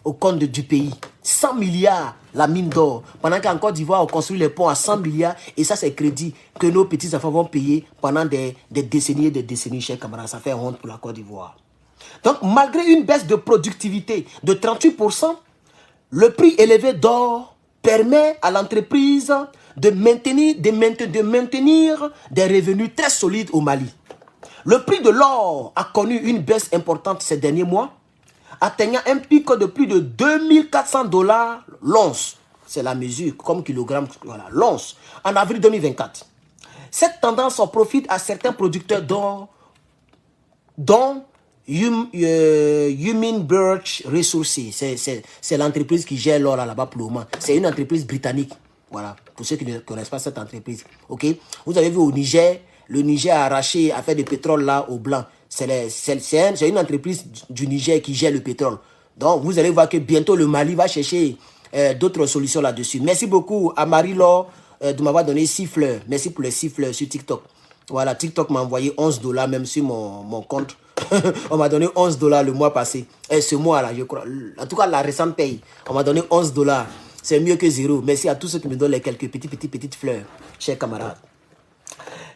Au compte du pays. 100 milliards la mine d'or. Pendant qu'en Côte d'Ivoire, on construit les ponts à 100 milliards. Et ça, c'est crédit que nos petits-enfants vont payer pendant des décennies et des décennies, chers camarades. Ça fait honte pour la Côte d'Ivoire. Donc, malgré une baisse de productivité de 38%, le prix élevé d'or permet à l'entreprise de maintenir des revenus très solides au Mali. Le prix de l'or a connu une baisse importante ces derniers mois, atteignant un pic de plus de 2400 $ l'once. C'est la mesure, comme kilogramme, voilà, l'once, en avril 2024. Cette tendance en profite à certains producteurs d'or, dont Human Birch Resources. C'est l'entreprise qui gère l'or là-bas pour le moment. C'est une entreprise britannique. Voilà, pour ceux qui ne connaissent pas cette entreprise. Ok, vous avez vu au Niger, le Niger a arraché, a fait du pétrole là au blanc. C'est une entreprise du Niger qui gère le pétrole. Donc, vous allez voir que bientôt le Mali va chercher d'autres solutions là-dessus. Merci beaucoup à Marie-Laure de m'avoir donné 6 fleurs. Merci pour les 6 fleurs sur TikTok. Voilà, TikTok m'a envoyé 11 $ même sur mon compte. On m'a donné 11 $ le mois passé. Et ce mois-là, je crois. En tout cas, la récente paye. On m'a donné 11 $. C'est mieux que zéro. Merci à tous ceux qui me donnent les quelques petites fleurs, chers camarades.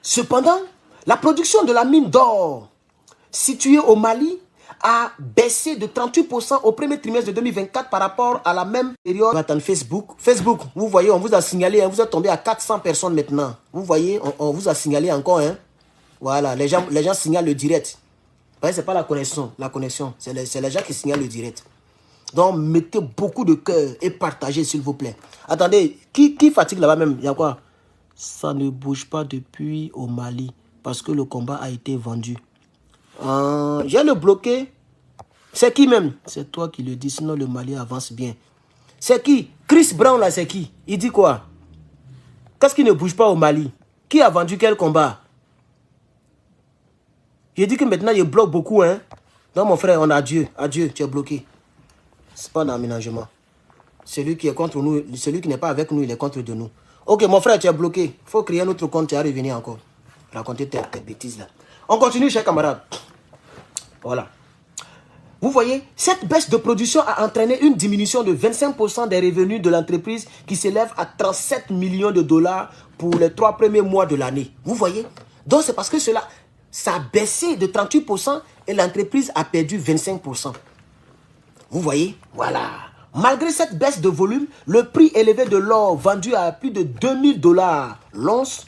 Cependant, la production de la mine d'or située au Mali a baissé de 38% au premier trimestre de 2024 par rapport à la même période. Attends, Facebook, vous voyez, on vous a signalé, hein, vous êtes tombé à 400 personnes maintenant. Vous voyez, on vous a signalé encore. Hein. Voilà, les gens signalent le direct. Ce n'est pas la connexion, c'est les gens qui signalent le direct. Donc, mettez beaucoup de cœur et partagez, s'il vous plaît. Attendez, qui fatigue là-bas même? Il y a quoi? Ça ne bouge pas depuis au Mali parce que le combat a été vendu. J'ai le bloqué. C'est qui même? C'est toi qui le dis, sinon le Mali avance bien. C'est qui? Chris Brown là, c'est qui? Il dit quoi? Qu'est-ce qui ne bouge pas au Mali? Qui a vendu quel combat? J'ai dit que maintenant il bloque beaucoup, hein. Non mon frère, on a adieu, tu es bloqué. C'est pas un aménagement. Celui qui est contre nous, celui qui n'est pas avec nous, il est contre de nous. Ok, mon frère, tu es bloqué. Il faut créer un autre compte, tu vas revenir encore. Raconter tes bêtises là. On continue, chers camarades. Voilà. Vous voyez, cette baisse de production a entraîné une diminution de 25% des revenus de l'entreprise qui s'élève à 37 millions de $ pour les 3 premiers mois de l'année. Vous voyez? Donc c'est parce que ça a baissé de 38% et l'entreprise a perdu 25%. Vous voyez? Voilà. Malgré cette baisse de volume, le prix élevé de l'or vendu à plus de 2000 $ l'once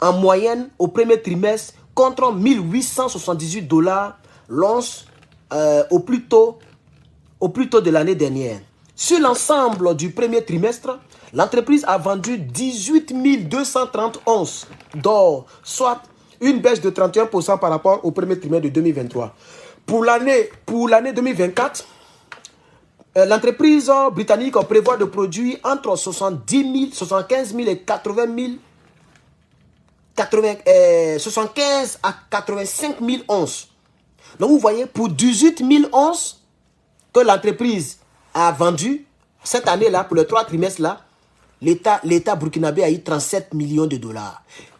en moyenne au premier trimestre contre 1878 $ l'once au plus tôt de l'année dernière. Sur l'ensemble du premier trimestre, l'entreprise a vendu 18 230 onces d'or, soit une baisse de 31% par rapport au premier trimestre de 2023. Pour l'année 2024, l'entreprise britannique prévoit de produire entre 75 000 et 80 000, 75 à 85 000 onces. Donc vous voyez, pour 18 000 onces que l'entreprise a vendu cette année-là, pour les 3 trimestres là, l'État burkinabé a eu 37 millions de $.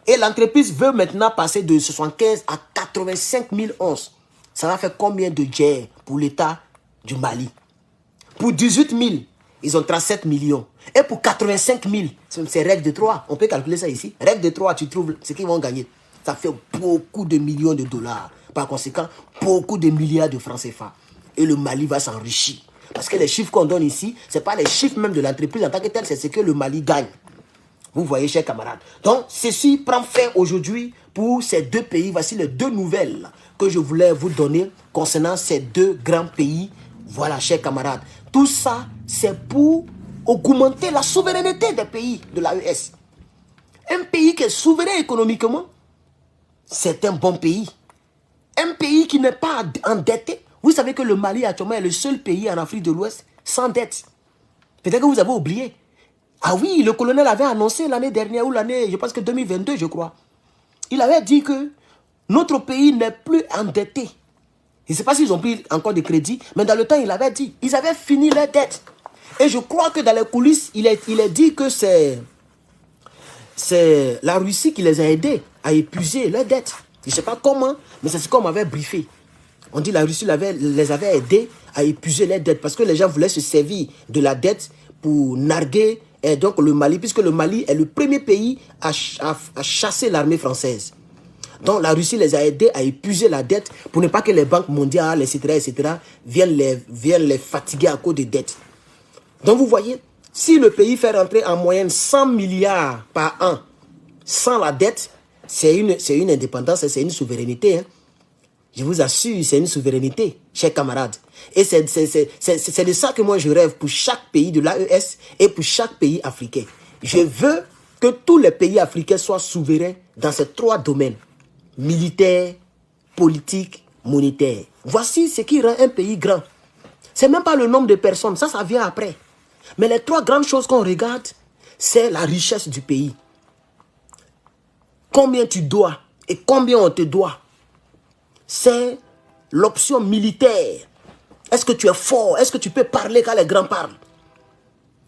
Et l'entreprise veut maintenant passer de 75 à 85 000 onces. Ça va faire combien de guerres pour l'État du Mali? Pour 18 000, ils ont 37 millions. Et pour 85 000, c'est règle de 3. On peut calculer ça ici. Règle de 3, tu trouves ce qu'ils vont gagner. Ça fait beaucoup de millions de $. Par conséquent, beaucoup de milliards de francs CFA. Et le Mali va s'enrichir. Parce que les chiffres qu'on donne ici, ce n'est pas les chiffres même de l'entreprise en tant que tel, c'est ce que le Mali gagne. Vous voyez, chers camarades. Donc, ceci prend fin aujourd'hui pour ces deux pays. Voici les 2 nouvelles que je voulais vous donner concernant ces 2 grands pays. Voilà, chers camarades. Tout ça, c'est pour augmenter la souveraineté des pays de l'AES. Un pays qui est souverain économiquement, c'est un bon pays. Un pays qui n'est pas endetté. Vous savez que le Mali actuellement est le seul pays en Afrique de l'Ouest sans dette. Peut-être que vous avez oublié. Ah oui, le colonel avait annoncé l'année dernière ou l'année, je pense que 2022, je crois. Il avait dit que notre pays n'est plus endetté. Je ne sais pas s'ils ont pris encore des crédits, mais dans le temps, il avait dit, ils avaient fini leurs dettes. Et je crois que dans les coulisses, il est dit que c'est la Russie qui les a aidés à épuiser leurs dettes. Je ne sais pas comment, mais c'est ce qu'on m'avait briefé. On dit que la Russie les avait aidés à épuiser leurs dettes parce que les gens voulaient se servir de la dette pour narguer donc le Mali, puisque le Mali est le premier pays à chasser l'armée française. Donc la Russie les a aidés à épuiser la dette pour ne pas que les banques mondiales, etc., viennent les fatiguer à cause des dettes. Donc vous voyez, si le pays fait rentrer en moyenne 100 milliards par an sans la dette, c'est une indépendance, c'est une souveraineté. Hein. Je vous assure, c'est une souveraineté, chers camarades. Et c'est de ça que moi je rêve pour chaque pays de l'AES et pour chaque pays africain. Je veux que tous les pays africains soient souverains dans ces 3 domaines. Militaire, politique, monétaire. Voici ce qui rend un pays grand. C'est même pas le nombre de personnes, ça vient après. Mais les 3 grandes choses qu'on regarde, c'est la richesse du pays. Combien tu dois et combien on te doit. C'est l'option militaire. Est-ce que tu es fort? Est-ce que tu peux parler quand les grands parlent?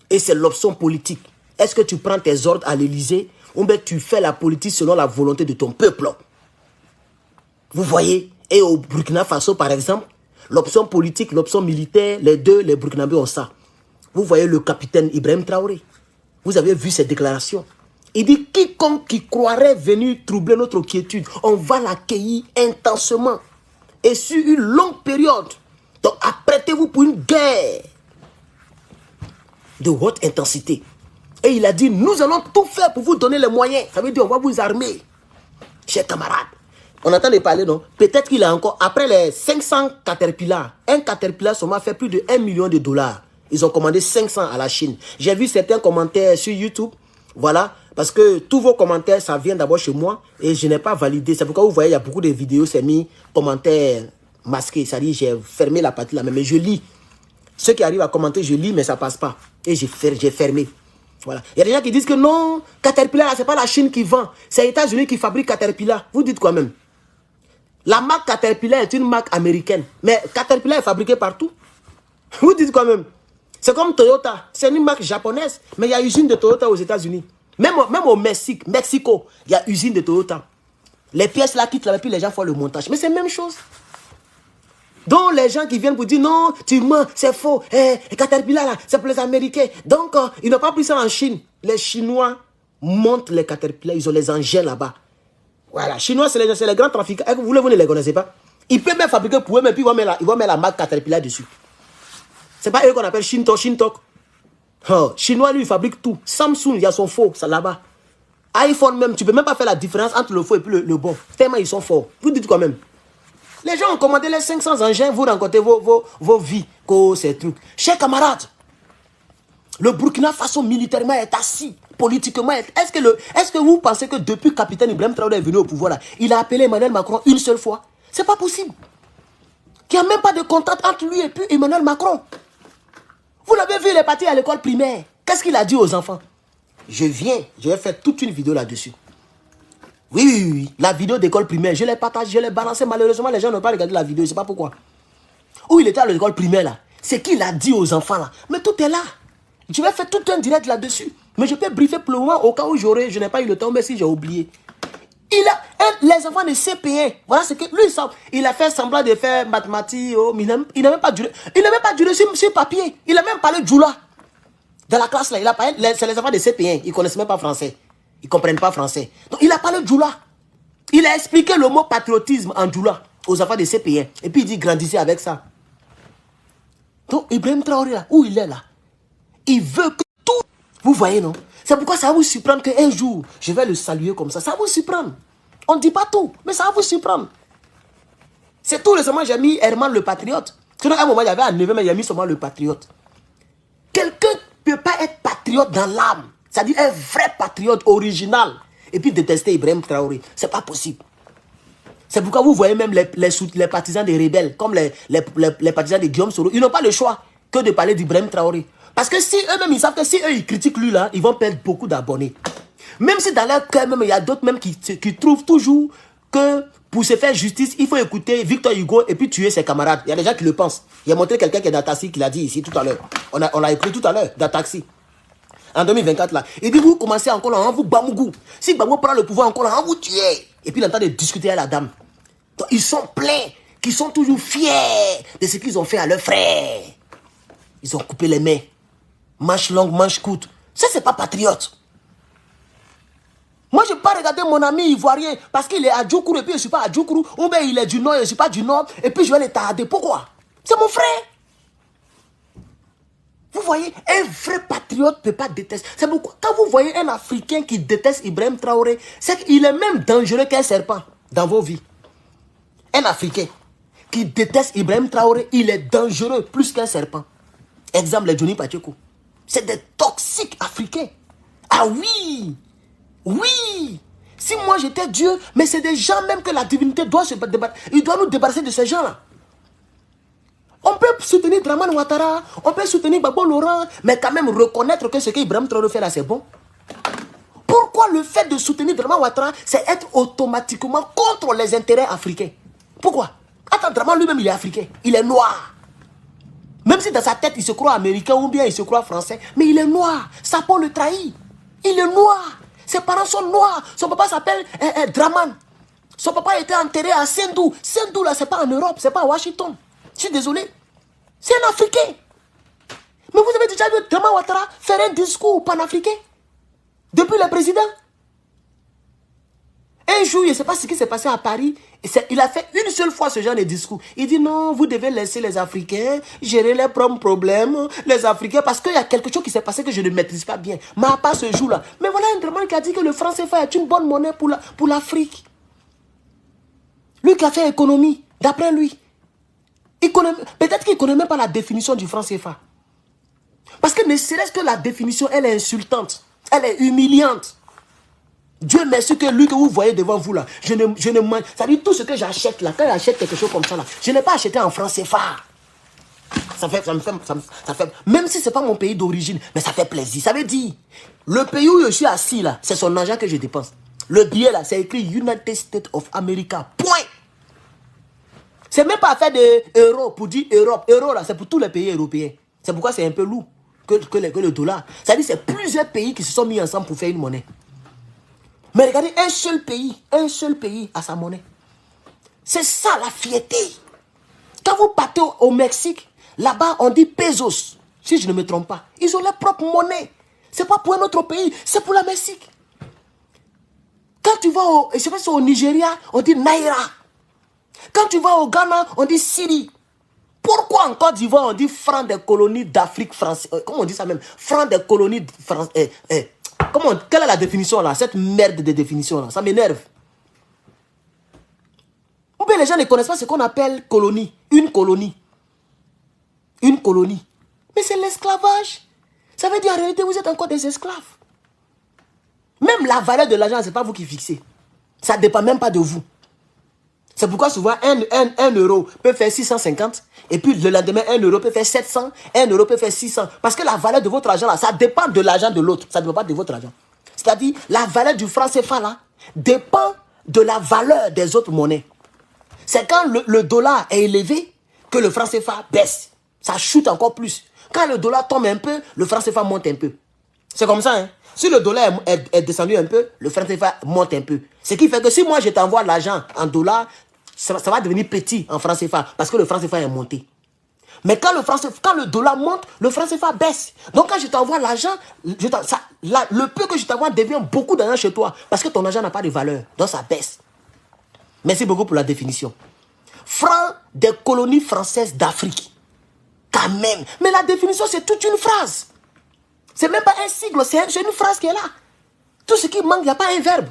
Et c'est l'option politique. Est-ce que tu prends tes ordres à l'Élysée ou bien tu fais la politique selon la volonté de ton peuple? Vous voyez? Et au Burkina Faso, par exemple, l'option politique, l'option militaire, les deux, les Burkinabés ont ça. Vous voyez le capitaine Ibrahim Traoré. Vous avez vu ses déclarations. Il dit, quiconque qui croirait venir troubler notre quiétude, on va l'accueillir intensement. Et sur une longue période. Donc apprêtez-vous pour une guerre de haute intensité. Et il a dit, nous allons tout faire pour vous donner les moyens. Ça veut dire, on va vous armer. Chers camarades. On entend parler, non? Peut-être qu'il a encore, après les 500 Caterpillar, un Caterpillar seulement fait plus de 1 million de dollars. Ils ont commandé 500 à la Chine. J'ai vu certains commentaires sur YouTube. Voilà. Parce que tous vos commentaires, ça vient d'abord chez moi. Et je n'ai pas validé. C'est pourquoi vous voyez, il y a beaucoup de vidéos, c'est mis commentaires masqués. C'est-à-dire, j'ai fermé la partie là. Mais je lis. Ceux qui arrivent à commenter, je lis, mais ça passe pas. Et j'ai fermé. Voilà. Il y a des gens qui disent que non, Caterpillar, c'est pas la Chine qui vend. C'est les États-Unis qui fabriquent Caterpillar. Vous dites quoi même? La marque Caterpillar est une marque américaine. Mais Caterpillar est fabriqué partout. Vous dites quoi même? C'est comme Toyota. C'est une marque japonaise. Mais il y a usine de Toyota aux États-Unis. Même au Mexico, il y a usine de Toyota. Les pièces là quittent là, et puis les gens font le montage. Mais c'est la même chose. Donc les gens qui viennent vous dire non, tu mens, c'est faux. Caterpillar là, c'est pour les Américains. Donc ils n'ont pas pris ça en Chine. Les Chinois montent les Caterpillar, ils ont les engins là-bas. Voilà, Chinois, c'est les grands trafiquants. Vous ne les connaissez pas? Ils peuvent même fabriquer pour eux, mais puis ils vont mettre la marque Caterpillar dessus. C'est pas eux qu'on appelle Shintok. Oh, Chinois, lui, il fabrique tout. Samsung, il y a son faux, ça là-bas. iPhone même, tu peux même pas faire la différence entre le faux et puis le bon. Tellement ils sont forts. Vous dites quand même. Les gens ont commandé les 500 engins, vous rencontrez vos vies, ces trucs. Chers camarades, le Burkina Faso militairement est assis. Politiquement, est-ce que vous pensez que depuis le capitaine Ibrahim Traoré est venu au pouvoir, là, il a appelé Emmanuel Macron une seule fois? C'est pas possible. Il n'y a même pas de contact entre lui et puis Emmanuel Macron. Vous l'avez vu, il est parti à l'école primaire. Qu'est-ce qu'il a dit aux enfants? Je vais faire toute une vidéo là-dessus. Oui. La vidéo d'école primaire, je l'ai partagée, je l'ai balancée. Malheureusement, les gens n'ont pas regardé la vidéo, je ne sais pas pourquoi. Où il était à l'école primaire là, c'est qu'il a dit aux enfants là. Mais tout est là. Je vais faire tout un direct là-dessus. Mais je peux briefer pour le moment au cas où je n'ai pas eu le temps, mais si j'ai oublié. Les enfants de CP1, voilà ce que lui, il a fait semblant de faire mathématiques, mais il n'a même pas duré. Il n'a même pas duré sur papier. Il a même parlé Djoula. Dans la classe là, c'est les enfants de CP1, ils ne connaissent même pas français. Ils ne comprennent pas français. Donc il a parlé Djoula. Il a expliqué le mot patriotisme en Djoula aux enfants de CP1. Et puis il dit grandissez avec ça. Donc Ibrahim Traoré là, où il est là, il veut que tout. Vous voyez non? C'est pourquoi ça va vous surprendre qu'un jour, je vais le saluer comme ça. Ça va vous surprendre. On ne dit pas tout, mais ça va vous surprendre. C'est tout récemment, j'ai mis Herman le patriote. Sinon, à un moment, il y avait un neveu, mais il a mis seulement le patriote. Quelqu'un ne peut pas être patriote dans l'âme. C'est-à-dire un vrai patriote original. Et puis détester Ibrahim Traoré. C'est pas possible. C'est pourquoi vous voyez même les partisans des rebelles, comme les partisans de Guillaume Soro, ils n'ont pas le choix que de parler d'Ibrahim Traoré. Parce que si eux-mêmes, ils savent que si eux, ils critiquent lui là, ils vont perdre beaucoup d'abonnés. Même si dans leur cœur, même, il y a d'autres même qui trouvent toujours que pour se faire justice, il faut écouter Victor Hugo et puis tuer ses camarades. Il y a des gens qui le pensent. Il a montré quelqu'un qui est dans Taxi qui l'a dit ici tout à l'heure. On l'a écrit tout à l'heure dans Taxi. En 2024 là. Il dit vous commencez encore là, on vous Bamougou. Si Bamou prend le pouvoir encore là, on vous tue. Et puis il entend de discuter à la dame. Donc ils sont pleins, qui sont toujours fiers de ce qu'ils ont fait à leurs frères. Ils ont coupé les mains. Manche longue, manche courte. Ça c'est pas patriote. Moi, je ne peux pas regarder mon ami ivoirien parce qu'il est à Djoukourou et puis je ne suis pas à Djoukourou. Ou bien il est du nord et je ne suis pas du nord. Et puis je vais les tarder. Pourquoi? C'est mon frère. Vous voyez, un vrai patriote ne peut pas détester. C'est pourquoi, quand vous voyez un Africain qui déteste Ibrahim Traoré, c'est qu'il est même dangereux qu'un serpent dans vos vies. Un Africain qui déteste Ibrahim Traoré, il est dangereux plus qu'un serpent. Exemple, les Johnny Pacheco. C'est des toxiques africains. Ah oui! Oui! Si moi j'étais Dieu, mais c'est des gens même que la divinité doit se débarrasser. Il doit nous débarrasser de ces gens-là. On peut soutenir Dramane Ouattara, on peut soutenir Gbagbo Laurent, mais quand même reconnaître que ce qu'Ibrahim Traoré fait là, c'est bon. Pourquoi le fait de soutenir Dramane Ouattara, c'est être automatiquement contre les intérêts africains? Pourquoi? Attends, Dramane lui-même, il est africain, il est noir. Même si dans sa tête, il se croit américain ou bien il se croit français, mais il est noir. Sa peau le trahit. Il est noir. Ses parents sont noirs. Son papa s'appelle Dramane. Son papa était enterré à Sendou. Sendou, là, c'est pas en Europe, c'est pas à Washington. Je suis désolé. C'est un Africain. Mais vous avez déjà vu Dramane Ouattara faire un discours panafricain depuis le président? Un jour, je ne sais pas ce qui s'est passé à Paris. Il a fait une seule fois ce genre de discours. Il dit non, vous devez laisser les Africains gérer leurs propres problèmes. Les Africains, parce qu'il y a quelque chose qui s'est passé que je ne maîtrise pas bien. Mais à part ce jour-là. Mais voilà un Dramane qui a dit que le franc CFA est une bonne monnaie pour l'Afrique. Lui qui a fait économie, d'après lui. Peut-être qu'il ne connaît même pas la définition du franc CFA. Parce que ne serait-ce que la définition, elle est insultante. Elle est humiliante. Dieu merci que lui que vous voyez devant vous là, je ne mange. Ça dit tout ce que j'achète là, quand j'achète quelque chose comme ça là, je n'ai pas acheté en franc CFA. Ça fait, même si ce n'est pas mon pays d'origine, mais ça fait plaisir. Ça veut dire, le pays où je suis assis là, c'est son argent que je dépense. Le billet là, c'est écrit United States of America. Point. C'est même pas à faire de euro pour dire Europe. Euro là, c'est pour tous les pays européens. C'est pourquoi c'est un peu lourd que le dollar. Ça dit, c'est plusieurs pays qui se sont mis ensemble pour faire une monnaie. Mais regardez, un seul pays a sa monnaie. C'est ça la fierté. Quand vous partez au Mexique, là-bas on dit pesos, si je ne me trompe pas. Ils ont leur propre monnaie. C'est pas pour un autre pays, c'est pour la Mexique. Quand tu vas au Nigeria, on dit Naira. Quand tu vas au Ghana, on dit Siri. Pourquoi en Côte d'Ivoire, on dit franc des colonies d'Afrique française? Comment on dit ça même? Franc des colonies françaises. Quelle est la définition là? Cette merde de définition là, ça m'énerve. Ou bien les gens ne connaissent pas ce qu'on appelle colonie. Une colonie. Une colonie. Mais c'est l'esclavage. Ça veut dire en réalité vous êtes encore des esclaves. Même la valeur de l'argent, ce n'est pas vous qui fixez. Ça ne dépend même pas de vous. C'est pourquoi souvent 1 euro peut faire 650 et puis le lendemain 1 euro peut faire 700, 1 euro peut faire 600. Parce que la valeur de votre argent là, ça dépend de l'argent de l'autre, ça ne dépend pas de votre argent. C'est-à-dire la valeur du franc CFA là dépend de la valeur des autres monnaies. C'est quand le dollar est élevé que le franc CFA baisse. Ça chute encore plus. Quand le dollar tombe un peu, le franc CFA monte un peu. C'est comme ça, hein. Si le dollar est descendu un peu, le franc CFA monte un peu. Ce qui fait que si moi je t'envoie l'argent en dollars, ça va devenir petit en franc CFA parce que le franc CFA est monté. Mais quand le dollar monte, le franc CFA baisse. Donc quand je t'envoie l'argent, le peu que je t'envoie devient beaucoup d'argent chez toi parce que ton argent n'a pas de valeur. Donc ça baisse. Merci beaucoup pour la définition. Franc des colonies françaises d'Afrique. Quand même. Mais la définition, c'est toute une phrase. C'est même pas un sigle, c'est une phrase qui est là. Tout ce qui manque, il n'y a pas un verbe.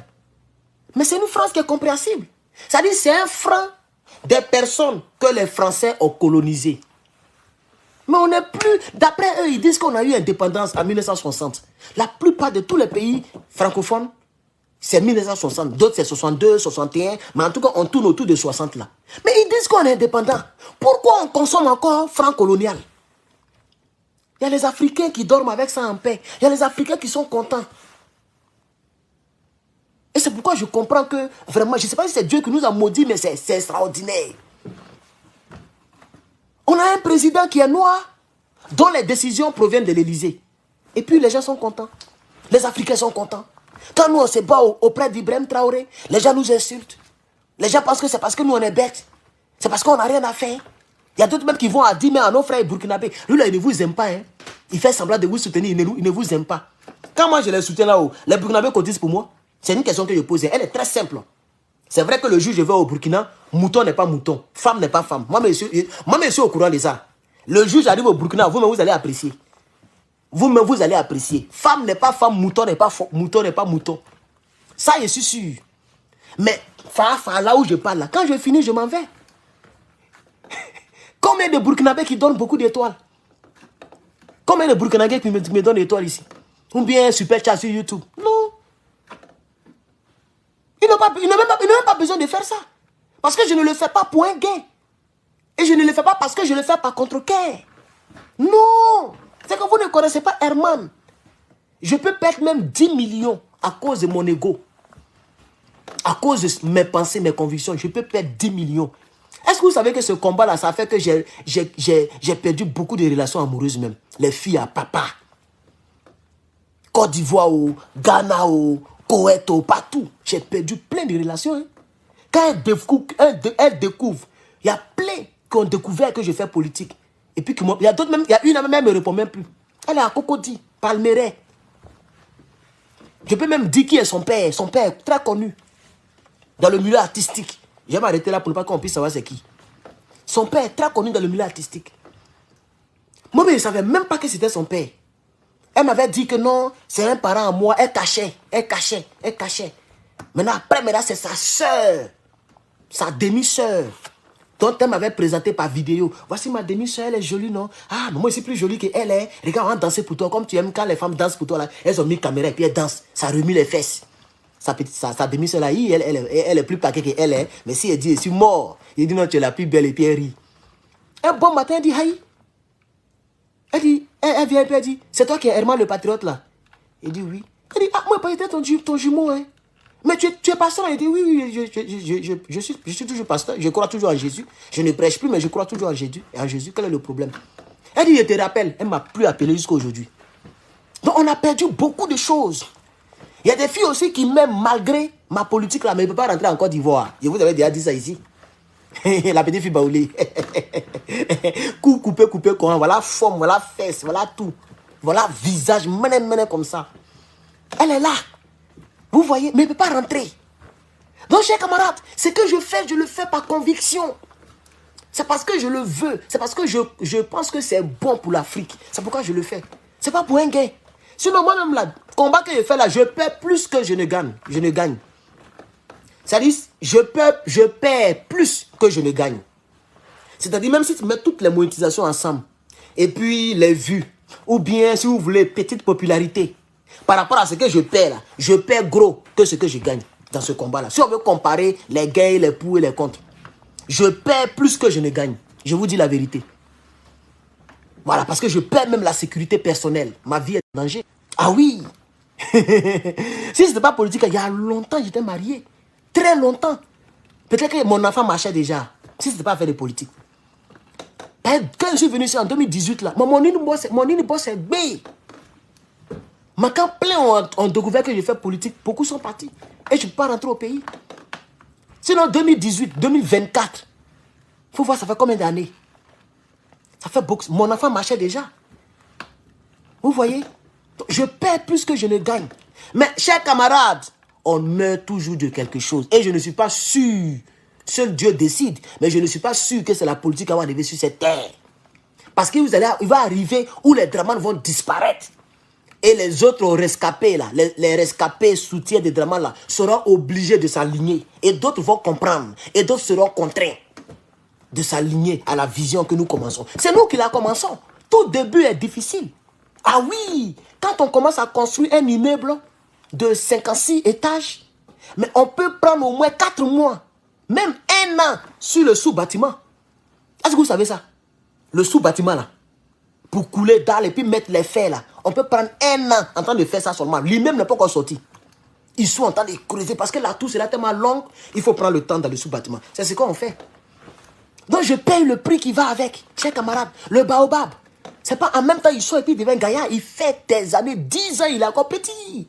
Mais c'est une phrase qui est compréhensible. C'est-à-dire c'est un franc des personnes que les Français ont colonisées. Mais on n'est plus... D'après eux, ils disent qu'on a eu indépendance en 1960. La plupart de tous les pays francophones, c'est 1960. D'autres, c'est 62, 61. Mais en tout cas, on tourne autour de 60 là. Mais ils disent qu'on est indépendant. Pourquoi on consomme encore franc colonial? Il y a les Africains qui dorment avec ça en paix. Il y a les Africains qui sont contents. Et c'est pourquoi je comprends que, vraiment, je ne sais pas si c'est Dieu qui nous a maudits, mais c'est extraordinaire. On a un président qui est noir, dont les décisions proviennent de l'Élysée. Et puis les gens sont contents. Les Africains sont contents. Quand nous on se bat auprès d'Ibrahim Traoré, les gens nous insultent. Les gens pensent que c'est parce que nous on est bêtes. C'est parce qu'on n'a rien à faire. Il y a d'autres même qui vont dire mais à nos frères burkinabés, lui là il ne vous aime pas. Hein. Il fait semblant de vous soutenir, il ne vous aime pas. Quand moi je les soutiens là-haut, les burkinabés cotisent pour moi. C'est une question que je pose. Elle est très simple. C'est vrai que le jour où je vais au Burkina, mouton n'est pas mouton, femme n'est pas femme. Moi, je suis au courant de ça. Le jour où j'arrive au Burkina, vous allez apprécier. Vous-même, vous allez apprécier. Femme n'est pas femme, mouton n'est pas mouton n'est pas mouton. Ça, je suis sûr. Mais, là où je parle, là, quand je finis, je m'en vais. Combien de Burkinabés qui donnent beaucoup d'étoiles? Combien de Burkinabés qui me donnent des étoiles ici? Ou bien super chat sur YouTube? Non. Ils n'ont même pas besoin de faire ça. Parce que je ne le fais pas pour un gain. Et je ne le fais pas parce que je le fais par contre-cœur. Non. C'est que vous ne connaissez pas Herman. Je peux perdre même 10 millions à cause de mon ego. À cause de mes pensées, mes convictions. Je peux perdre 10 millions. Est-ce que vous savez que ce combat-là, ça fait que j'ai perdu beaucoup de relations amoureuses même. Les filles à papa. Côte d'Ivoire, Ghana, Koweït, partout. J'ai perdu plein de relations. Hein. Quand elles découvrent, il y a plein qui ont découvert que je fais politique. Et puis, il y a d'autres même, il y a une même, elle ne me répond même plus. Elle est à Cocody, Palmeraie. Je peux même dire qui est son père très connu. Dans le milieu artistique. Je vais m'arrêter là pour ne pas qu'on puisse savoir c'est qui. Son père est très connu dans le milieu artistique. Moi, je ne savais même pas que c'était son père. Elle m'avait dit que non, c'est un parent à moi. Elle cachait. Maintenant, c'est sa soeur. Sa demi-soeur. Donc, elle m'avait présenté par vidéo. Voici ma demi-soeur, elle est jolie, non? Ah, mais moi, c'est plus jolie qu'elle est. Regarde, on va danser pour toi. Comme tu aimes quand les femmes dansent pour toi, là, elles ont mis caméra et puis elles dansent. Ça remue les fesses. Sa demi-soeur là, elle est plus paquée qu'elle est. Mais si elle dit, je suis mort, il dit non, tu es la plus belle et puis elle rit. Un bon matin, elle dit, Haï. Elle vient et puis elle dit, c'est toi qui es Herman le patriote là? Il dit oui. Elle dit, ah, moi, pas été ton jumeau, hein. Mais tu es pasteur? Il dit, oui, je suis toujours pasteur. Je crois toujours en Jésus. Je ne prêche plus, mais je crois toujours en Jésus. Et en Jésus, quel est le problème? Elle dit, je te rappelle, elle ne m'a plus appelé jusqu'à aujourd'hui. Donc, on a perdu beaucoup de choses. Il y a des filles aussi qui, même malgré ma politique là, mais ne peuvent pas rentrer en Côte d'Ivoire. Je vous avais déjà dit ça ici. La petite fille baoulée. Cou coupé, comment? Voilà forme, voilà fesse, voilà tout. Voilà visage, mené comme ça. Elle est là. Vous voyez, mais elle ne peut pas rentrer. Donc, chers camarades, ce que je fais, je le fais par conviction. C'est parce que je le veux. C'est parce que je pense que c'est bon pour l'Afrique. C'est pourquoi je le fais. C'est pas pour un gain. Sinon, moi-même, là, le combat que je fais là, je perds plus que je ne gagne. Je ne gagne. C'est-à-dire, je perds plus que je ne gagne. C'est-à-dire, même si tu mets toutes les monétisations ensemble, et puis les vues, ou bien, si vous voulez, petite popularité, par rapport à ce que je perds là, je perds gros que ce que je gagne dans ce combat-là. Si on veut comparer les gains, les pour et les contre, je perds plus que je ne gagne. Je vous dis la vérité. Voilà, parce que je perds même la sécurité personnelle. Ma vie est en danger. Ah oui. Si ce n'était pas politique, il y a longtemps, j'étais marié. Très longtemps. Peut-être que mon enfant marchait déjà. Si ce n'était pas faire de politique. Quand je suis venu ici en 2018, là, mon boss est bé. Mais quand plein ont découvert que j'ai fait politique, beaucoup sont partis. Et je ne peux pas rentrer au pays. Sinon, 2018, 2024, il faut voir, ça fait combien d'années? Ça fait beaucoup. Mon enfant marchait déjà. Vous voyez? Je perds plus que je ne gagne. Mais, chers camarades, on meurt toujours de quelque chose. Et je ne suis pas sûr. Seul Dieu décide. Mais je ne suis pas sûr que c'est la politique qui va arriver sur cette terre. Parce qu'il va arriver où les Dramane vont disparaître. Et les autres rescapés, là, les rescapés soutiens des Dramane, là, seront obligés de s'aligner. Et d'autres vont comprendre. Et d'autres seront contraints de s'aligner à la vision que nous commençons. C'est nous qui la commençons. Tout début est difficile. Ah oui, quand on commence à construire un immeuble de 56 étages, mais on peut prendre au moins 4 mois, même 1 an sur le sous-bâtiment. Est-ce que vous savez ça? Le sous-bâtiment là, pour couler dalle et puis mettre les fers là, on peut prendre 1 an en train de faire ça seulement. Lui-même n'est pas encore sorti. Ils sont en train de creuser parce que la tour est tellement longue, il faut prendre le temps dans le sous-bâtiment. C'est ce qu'on fait. Donc je paye le prix qui va avec, chers camarades. Le baobab, c'est pas en même temps il sort et puis il devient gaillard. Il fait des années, 10 ans, il est encore petit.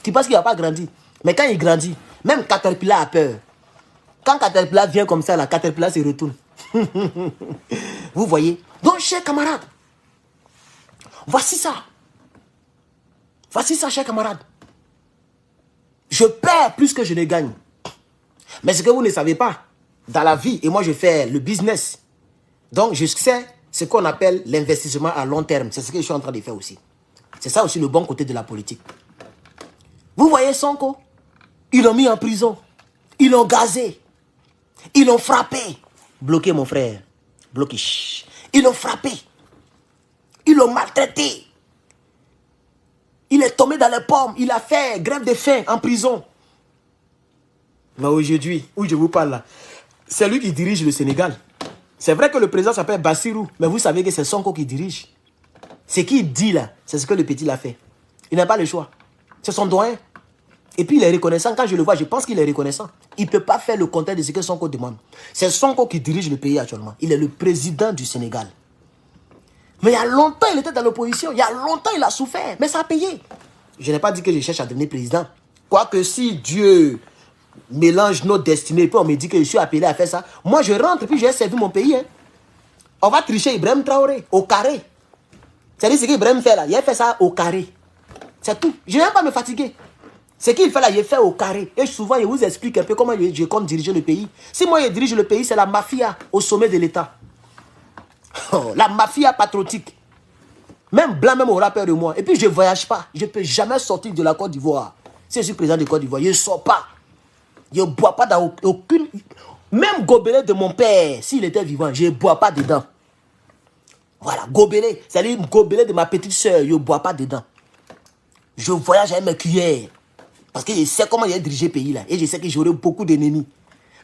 Tu penses qu'il va pas grandir. Mais quand il grandit, même Caterpillar a peur. Quand Caterpillar vient comme ça, la Caterpillar se retourne. Vous voyez? Donc, chers camarades, voici ça. Voici ça, chers camarades. Je perds plus que je ne gagne. Mais ce que vous ne savez pas, dans la vie, et moi je fais le business, donc je sais ce qu'on appelle l'investissement à long terme. C'est ce que je suis en train de faire aussi. C'est ça aussi le bon côté de la politique. Vous voyez Sonko? Ils l'ont mis en prison. Ils l'ont gazé. Ils l'ont frappé. Bloqué, mon frère. Bloqué. Ils l'ont frappé. Ils l'ont maltraité. Il est tombé dans les pommes. Il a fait grève de faim en prison. Mais aujourd'hui, où je vous parle là, c'est lui qui dirige le Sénégal. C'est vrai que le président s'appelle Bassirou, mais vous savez que c'est Sonko qui dirige. Ce qu'il dit là, c'est ce que le petit l'a fait. Il n'a pas le choix. C'est son doyen. Et puis il est reconnaissant. Quand je le vois, je pense qu'il est reconnaissant. Il ne peut pas faire le contraire de ce que Sonko demande. C'est Sonko qui dirige le pays actuellement. Il est le président du Sénégal. Mais il y a longtemps, il était dans l'opposition. Il y a longtemps, il a souffert. Mais ça a payé. Je n'ai pas dit que je cherche à devenir président. Quoique si Dieu mélange nos destinées, puis on me dit que je suis appelé à faire ça, moi je rentre, puis je vais servir mon pays. Hein. On va tricher Ibrahim Traoré au carré. C'est-à-dire ce qu'Ibrahim fait là, il a fait ça au carré. C'est tout. Je ne vais pas me fatiguer. Ce qu'il fait là, il fait au carré. Et souvent, je vous explique un peu comment je compte diriger le pays. Si moi, je dirige le pays, c'est la mafia au sommet de l'État. Oh, la mafia patriotique. Même blanc, même aura peur de moi. Et puis, je ne voyage pas. Je ne peux jamais sortir de la Côte d'Ivoire. Si je suis président de Côte d'Ivoire, je ne sors pas. Je ne bois pas dans aucune... Même gobelet de mon père, s'il était vivant, je ne bois pas dedans. Voilà, gobelet. C'est-à-dire gobelet de ma petite soeur, je ne bois pas dedans. Je voyage avec mes cuillères. Parce que je sais comment il a dirigé le pays là. Et je sais que j'aurai beaucoup d'ennemis.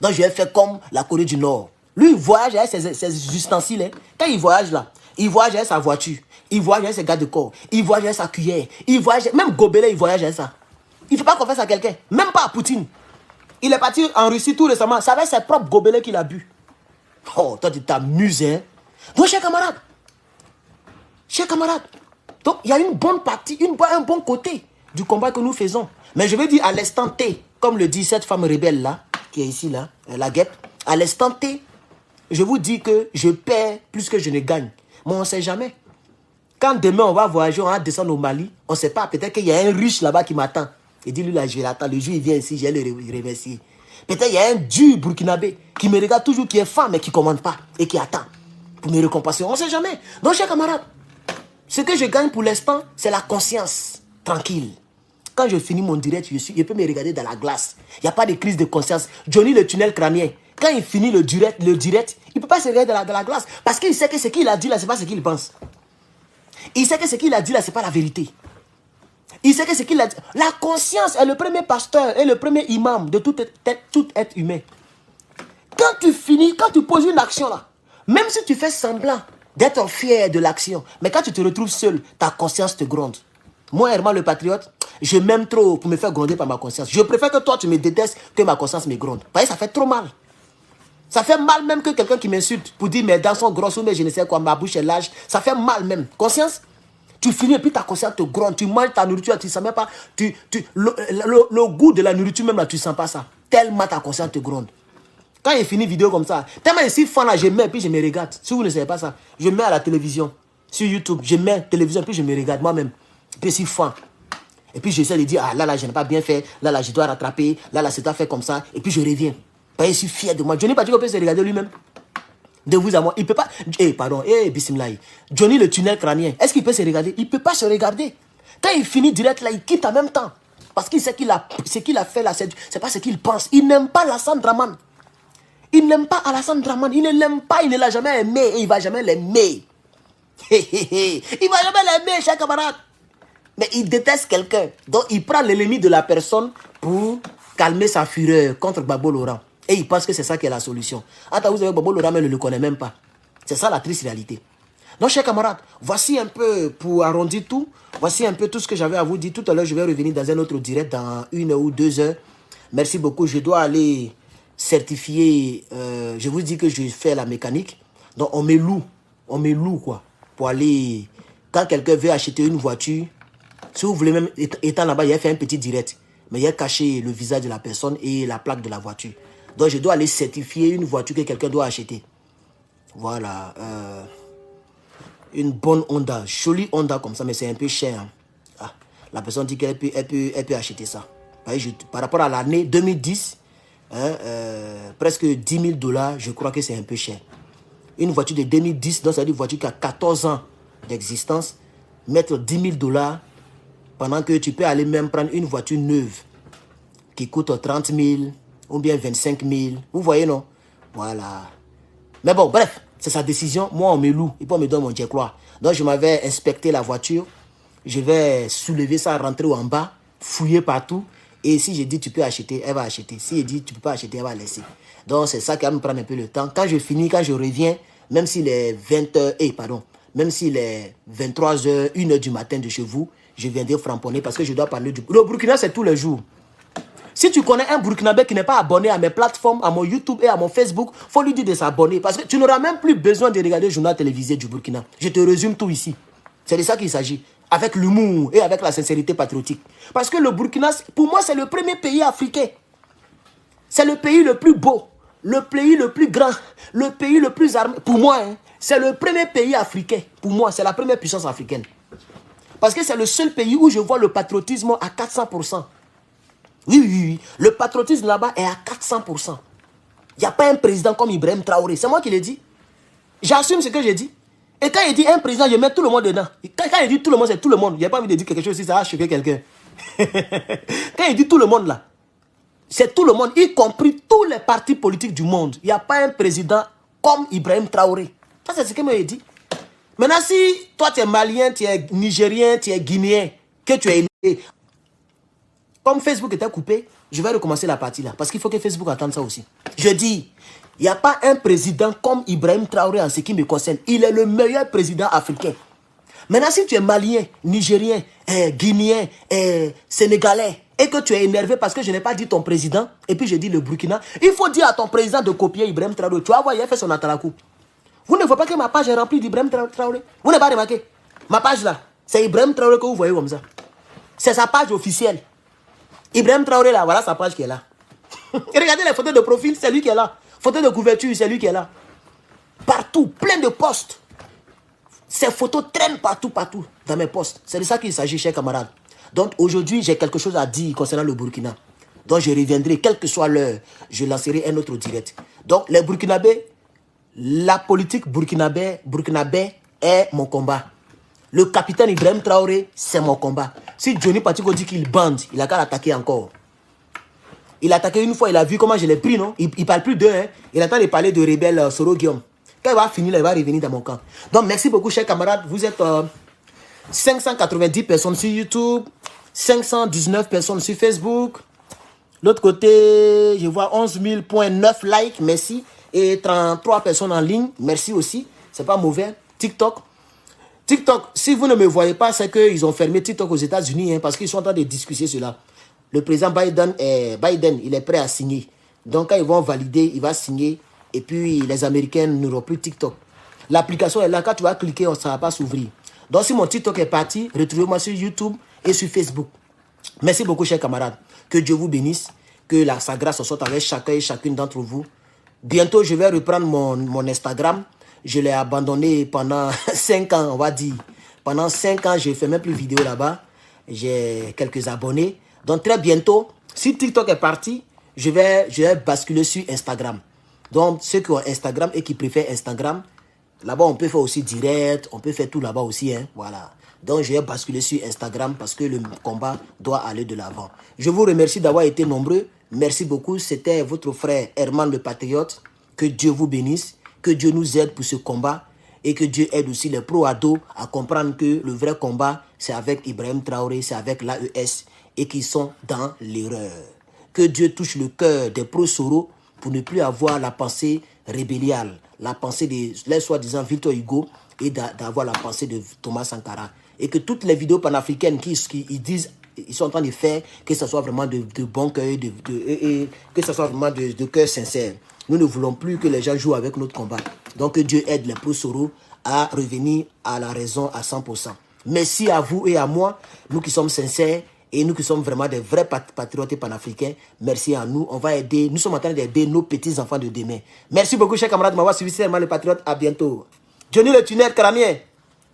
Donc je vais faire comme la Corée du Nord. Lui, il voyage avec ses ustensiles. Hein. Quand il voyage là, il voyage avec sa voiture. Il voyage avec ses gardes de corps. Il voyage avec sa cuillère. Il voyage, même Gobelet, il voyage avec ça. Il ne fait pas confiance à quelqu'un. Même pas à Poutine. Il est parti en Russie tout récemment. Ça va être ses propres Gobelets qu'il a bu. Oh, toi tu t'amuses, hein. Donc, chers camarades. Donc, il y a une bonne partie, un bon côté du combat que nous faisons. Mais je veux dire à l'instant T, comme le dit cette femme rebelle là, qui est ici là, la guêpe, à l'instant T, je vous dis que je perds plus que je ne gagne. Mais on ne sait jamais. Quand demain on va voyager, on va descendre au Mali, on ne sait pas, peut-être qu'il y a un riche là-bas qui m'attend. Et dit lui là, je l'attends, le jour il vient ici, je vais le remercier. Peut-être qu'il y a un dur burkinabé qui me regarde toujours, qui est femme mais qui ne commande pas et qui attend pour me récompenser. On ne sait jamais. Donc chers camarades, ce que je gagne pour l'instant, c'est la conscience tranquille. Quand je finis mon direct, je peux me regarder dans la glace. Il n'y a pas de crise de conscience. Johnny le tunnel crânien, quand il finit le direct, il ne peut pas se regarder dans la glace. Parce qu'il sait que ce qu'il a dit là, ce n'est pas ce qu'il pense. Il sait que ce qu'il a dit là, ce n'est pas la vérité. Il sait que ce qu'il a dit. La conscience est le premier pasteur et le premier imam de tout être humain. Quand tu finis, quand tu poses une action là, même si tu fais semblant d'être fier de l'action, mais quand tu te retrouves seul, ta conscience te gronde. Moi, Herman le patriote, je m'aime trop pour me faire gronder par ma conscience. Je préfère que toi, tu me détestes que ma conscience me gronde. Parce que ça fait trop mal. Ça fait mal même que quelqu'un qui m'insulte pour dire mes dents sont grosses ou mais je ne sais quoi, ma bouche est large. Ça fait mal même. Conscience, tu finis et puis ta conscience te gronde. Tu manges ta nourriture, tu ne sens même pas. Le goût de la nourriture même là, tu ne sens pas ça. Tellement ta conscience te gronde. Quand il finit une vidéo comme ça, tellement je suis fan là, je mets et puis je me regarde. Si vous ne savez pas ça, je mets à la télévision, sur YouTube, je mets télévision et puis je me regarde moi-même. Et puis je suis fan. Et puis j'essaie de dire, ah là, je n'ai pas bien fait, là, je dois rattraper, là, c'est toi fait comme ça. Et puis je reviens. Parce que je suis fier de moi. Johnny Patrick peut se regarder lui-même. De vous à moi. Il ne peut pas. Bismillah. Johnny le tunnel crânien. Est-ce qu'il peut se regarder? Il ne peut pas se regarder. Quand il finit direct là, il quitte en même temps. Parce qu'il sait ce qu'il a fait là, c'est pas ce qu'il pense. Il n'aime pas Alassane Dramane. Il n'aime pas Alassane Dramane. Il ne l'aime pas, il ne l'a jamais aimé et il ne va jamais l'aimer. Il ne va jamais l'aimer, chers camarades. Mais il déteste quelqu'un. Donc il prend l'ennemi de la personne pour calmer sa fureur contre Gbagbo Laurent. Et il pense que c'est ça qui est la solution. Attends, vous avez Gbagbo Laurent, mais il ne le connaît même pas. C'est ça la triste réalité. Donc, chers camarades, voici un peu, pour arrondir tout, voici un peu tout ce que j'avais à vous dire. Tout à l'heure, je vais revenir dans un autre direct dans 1 ou 2 heures. Merci beaucoup. Je dois aller certifier. Je vous dis que je fais la mécanique. Donc, on me loue quoi. Pour aller, quand quelqu'un veut acheter une voiture, si vous voulez même, étant là-bas, il a fait un petit direct. Mais il a caché le visage de la personne et la plaque de la voiture. Donc, je dois aller certifier une voiture que quelqu'un doit acheter. Voilà. Une bonne Honda. Jolie Honda comme ça, mais c'est un peu cher. Hein. Ah, la personne dit qu'elle peut acheter ça. Par rapport à l'année 2010, hein, presque 10 000 $, je crois que c'est un peu cher. Une voiture de 2010, donc c'est une voiture qui a 14 ans d'existence. Mettre 10 000 $, Pendant que tu peux aller même prendre une voiture neuve qui coûte 30 000 ou bien 25 000. Vous voyez, non? Voilà. Mais bon, bref, c'est sa décision. Moi, on me loue. Et puis, on me donne mon J-Croix. Donc, je m'avais inspecté la voiture. Je vais soulever ça, rentrer en bas, fouiller partout. Et si je dis tu peux acheter, elle va acheter. Si je dis tu peux pas acheter, elle va laisser. Donc, c'est ça qui va me prendre un peu le temps. Quand je finis, quand je reviens, même s'il est 20h, même s'il est 23h, 1h du matin de chez vous, je viendrai framponner parce que je dois parler du... Le Burkina, c'est tous les jours. Si tu connais un Burkinabé qui n'est pas abonné à mes plateformes, à mon YouTube et à mon Facebook, il faut lui dire de s'abonner. Parce que tu n'auras même plus besoin de regarder le journal télévisé du Burkina. Je te résume tout ici. C'est de ça qu'il s'agit. Avec l'humour et avec la sincérité patriotique. Parce que le Burkina, pour moi, c'est le premier pays africain. C'est le pays le plus beau, le pays le plus grand, le pays le plus armé. Pour moi, hein, c'est le premier pays africain. Pour moi, c'est la première puissance africaine. Parce que c'est le seul pays où je vois le patriotisme à 400%. Oui. Le patriotisme là-bas est à 400%. Il n'y a pas un président comme Ibrahim Traoré. C'est moi qui l'ai dit. J'assume ce que j'ai dit. Et quand il dit un président, je mets tout le monde dedans. Quand il dit tout le monde, c'est tout le monde. Il n'y a pas envie de dire quelque chose si ça va choquer quelqu'un. Quand il dit tout le monde là, c'est tout le monde, y compris tous les partis politiques du monde. Il n'y a pas un président comme Ibrahim Traoré. Ça, c'est ce qu'il m'a dit. Maintenant, si toi, tu es malien, tu es nigérien, tu es guinéen, que tu es élevé, comme Facebook était coupé, je vais recommencer la partie là. Parce qu'il faut que Facebook attende ça aussi. Je dis, il n'y a pas un président comme Ibrahim Traoré en ce qui me concerne. Il est le meilleur président africain. Maintenant, si tu es malien, nigérien, guinéen, sénégalais, et que tu es énervé parce que je n'ai pas dit ton président, et puis je dis le Burkina, il faut dire à ton président de copier Ibrahim Traoré. Tu vas voir, il a fait son atalakou. Vous ne voyez pas que ma page est remplie d'Ibrahim Traoré? Vous n'avez pas remarqué? Ma page là, c'est Ibrahim Traoré que vous voyez comme ça. C'est sa page officielle. Ibrahim Traoré là, voilà sa page qui est là. Et regardez les photos de profil, c'est lui qui est là. Photos de couverture, c'est lui qui est là. Partout, plein de posts. Ces photos traînent partout dans mes posts. C'est de ça qu'il s'agit, chers camarades. Donc aujourd'hui, j'ai quelque chose à dire concernant le Burkina. Donc je reviendrai, quelle que soit l'heure, je lancerai un autre direct. Donc les Burkinabés, la politique burkinabé est mon combat. Le capitaine Ibrahim Traoré, c'est mon combat. Si Johnny Patiko dit qu'il bande, il a qu'à l'attaquer encore. Il a attaqué une fois, il a vu comment je l'ai pris, non? Il parle plus d'eux, hein. Il attend de parler de rebelle Soro Guillaume. Quand il va finir, il va revenir dans mon camp. Donc merci beaucoup, chers camarades. Vous êtes 590 personnes sur YouTube, 519 personnes sur Facebook. L'autre côté, je vois 11,9 likes, merci. Et 33 personnes en ligne, merci aussi. C'est pas mauvais. TikTok, si vous ne me voyez pas, c'est qu'ils ont fermé TikTok aux États-Unis, hein, parce qu'ils sont en train de discuter cela. Le président Biden, il est prêt à signer. Donc, quand ils vont valider, il va signer. Et puis, les Américains n'auront plus TikTok. L'application est là. Quand tu vas cliquer, ça ne va pas s'ouvrir. Donc, si mon TikTok est parti, retrouvez-moi sur YouTube et sur Facebook. Merci beaucoup, chers camarades. Que Dieu vous bénisse. Que sa grâce soit avec chacun et chacune d'entre vous. Bientôt, je vais reprendre mon Instagram. Je l'ai abandonné pendant 5 ans, on va dire. Pendant 5 ans, je ne fais même plus de vidéos là-bas. J'ai quelques abonnés. Donc, très bientôt, si TikTok est parti, je vais basculer sur Instagram. Donc, ceux qui ont Instagram et qui préfèrent Instagram, là-bas, on peut faire aussi direct. On peut faire tout là-bas aussi, hein. Voilà. Donc, je vais basculer sur Instagram parce que le combat doit aller de l'avant. Je vous remercie d'avoir été nombreux. Merci beaucoup. C'était votre frère Herman le Patriote. Que Dieu vous bénisse. Que Dieu nous aide pour ce combat. Et que Dieu aide aussi les pro-ados à comprendre que le vrai combat, c'est avec Ibrahim Traoré, c'est avec l'AES. Et qu'ils sont dans l'erreur. Que Dieu touche le cœur des pro-Soro pour ne plus avoir la pensée rébelliale. La pensée de les soi-disant Victor Hugo et d'avoir la pensée de Thomas Sankara. Et que toutes les vidéos panafricaines qu'ils disent, ils sont en train de faire, que ce soit vraiment de bon cœur, et que ce soit vraiment de cœur sincère. Nous ne voulons plus que les gens jouent avec notre combat. Donc que Dieu aide les pro-Soro à revenir à la raison à 100%. Merci à vous et à moi, nous qui sommes sincères, et nous qui sommes vraiment des vrais patriotes panafricains. Merci à nous. On va aider, nous sommes en train d'aider nos petits-enfants de demain. Merci beaucoup, chers camarades, de m'avoir suivi. C'est Herman le Patriote. À bientôt. Johnny le tunnel, Caramien.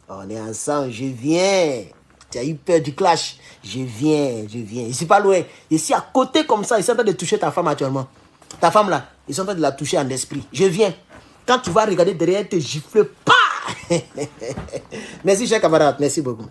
On est ensemble, je viens. Tu as eu peur du clash. Je viens. Je suis pas loin. Ici à côté comme ça, ils sont en train de toucher ta femme actuellement. Ta femme là, ils sont en train de la toucher en esprit. Je viens. Quand tu vas regarder derrière, te gifler. Merci chers camarades. Merci beaucoup.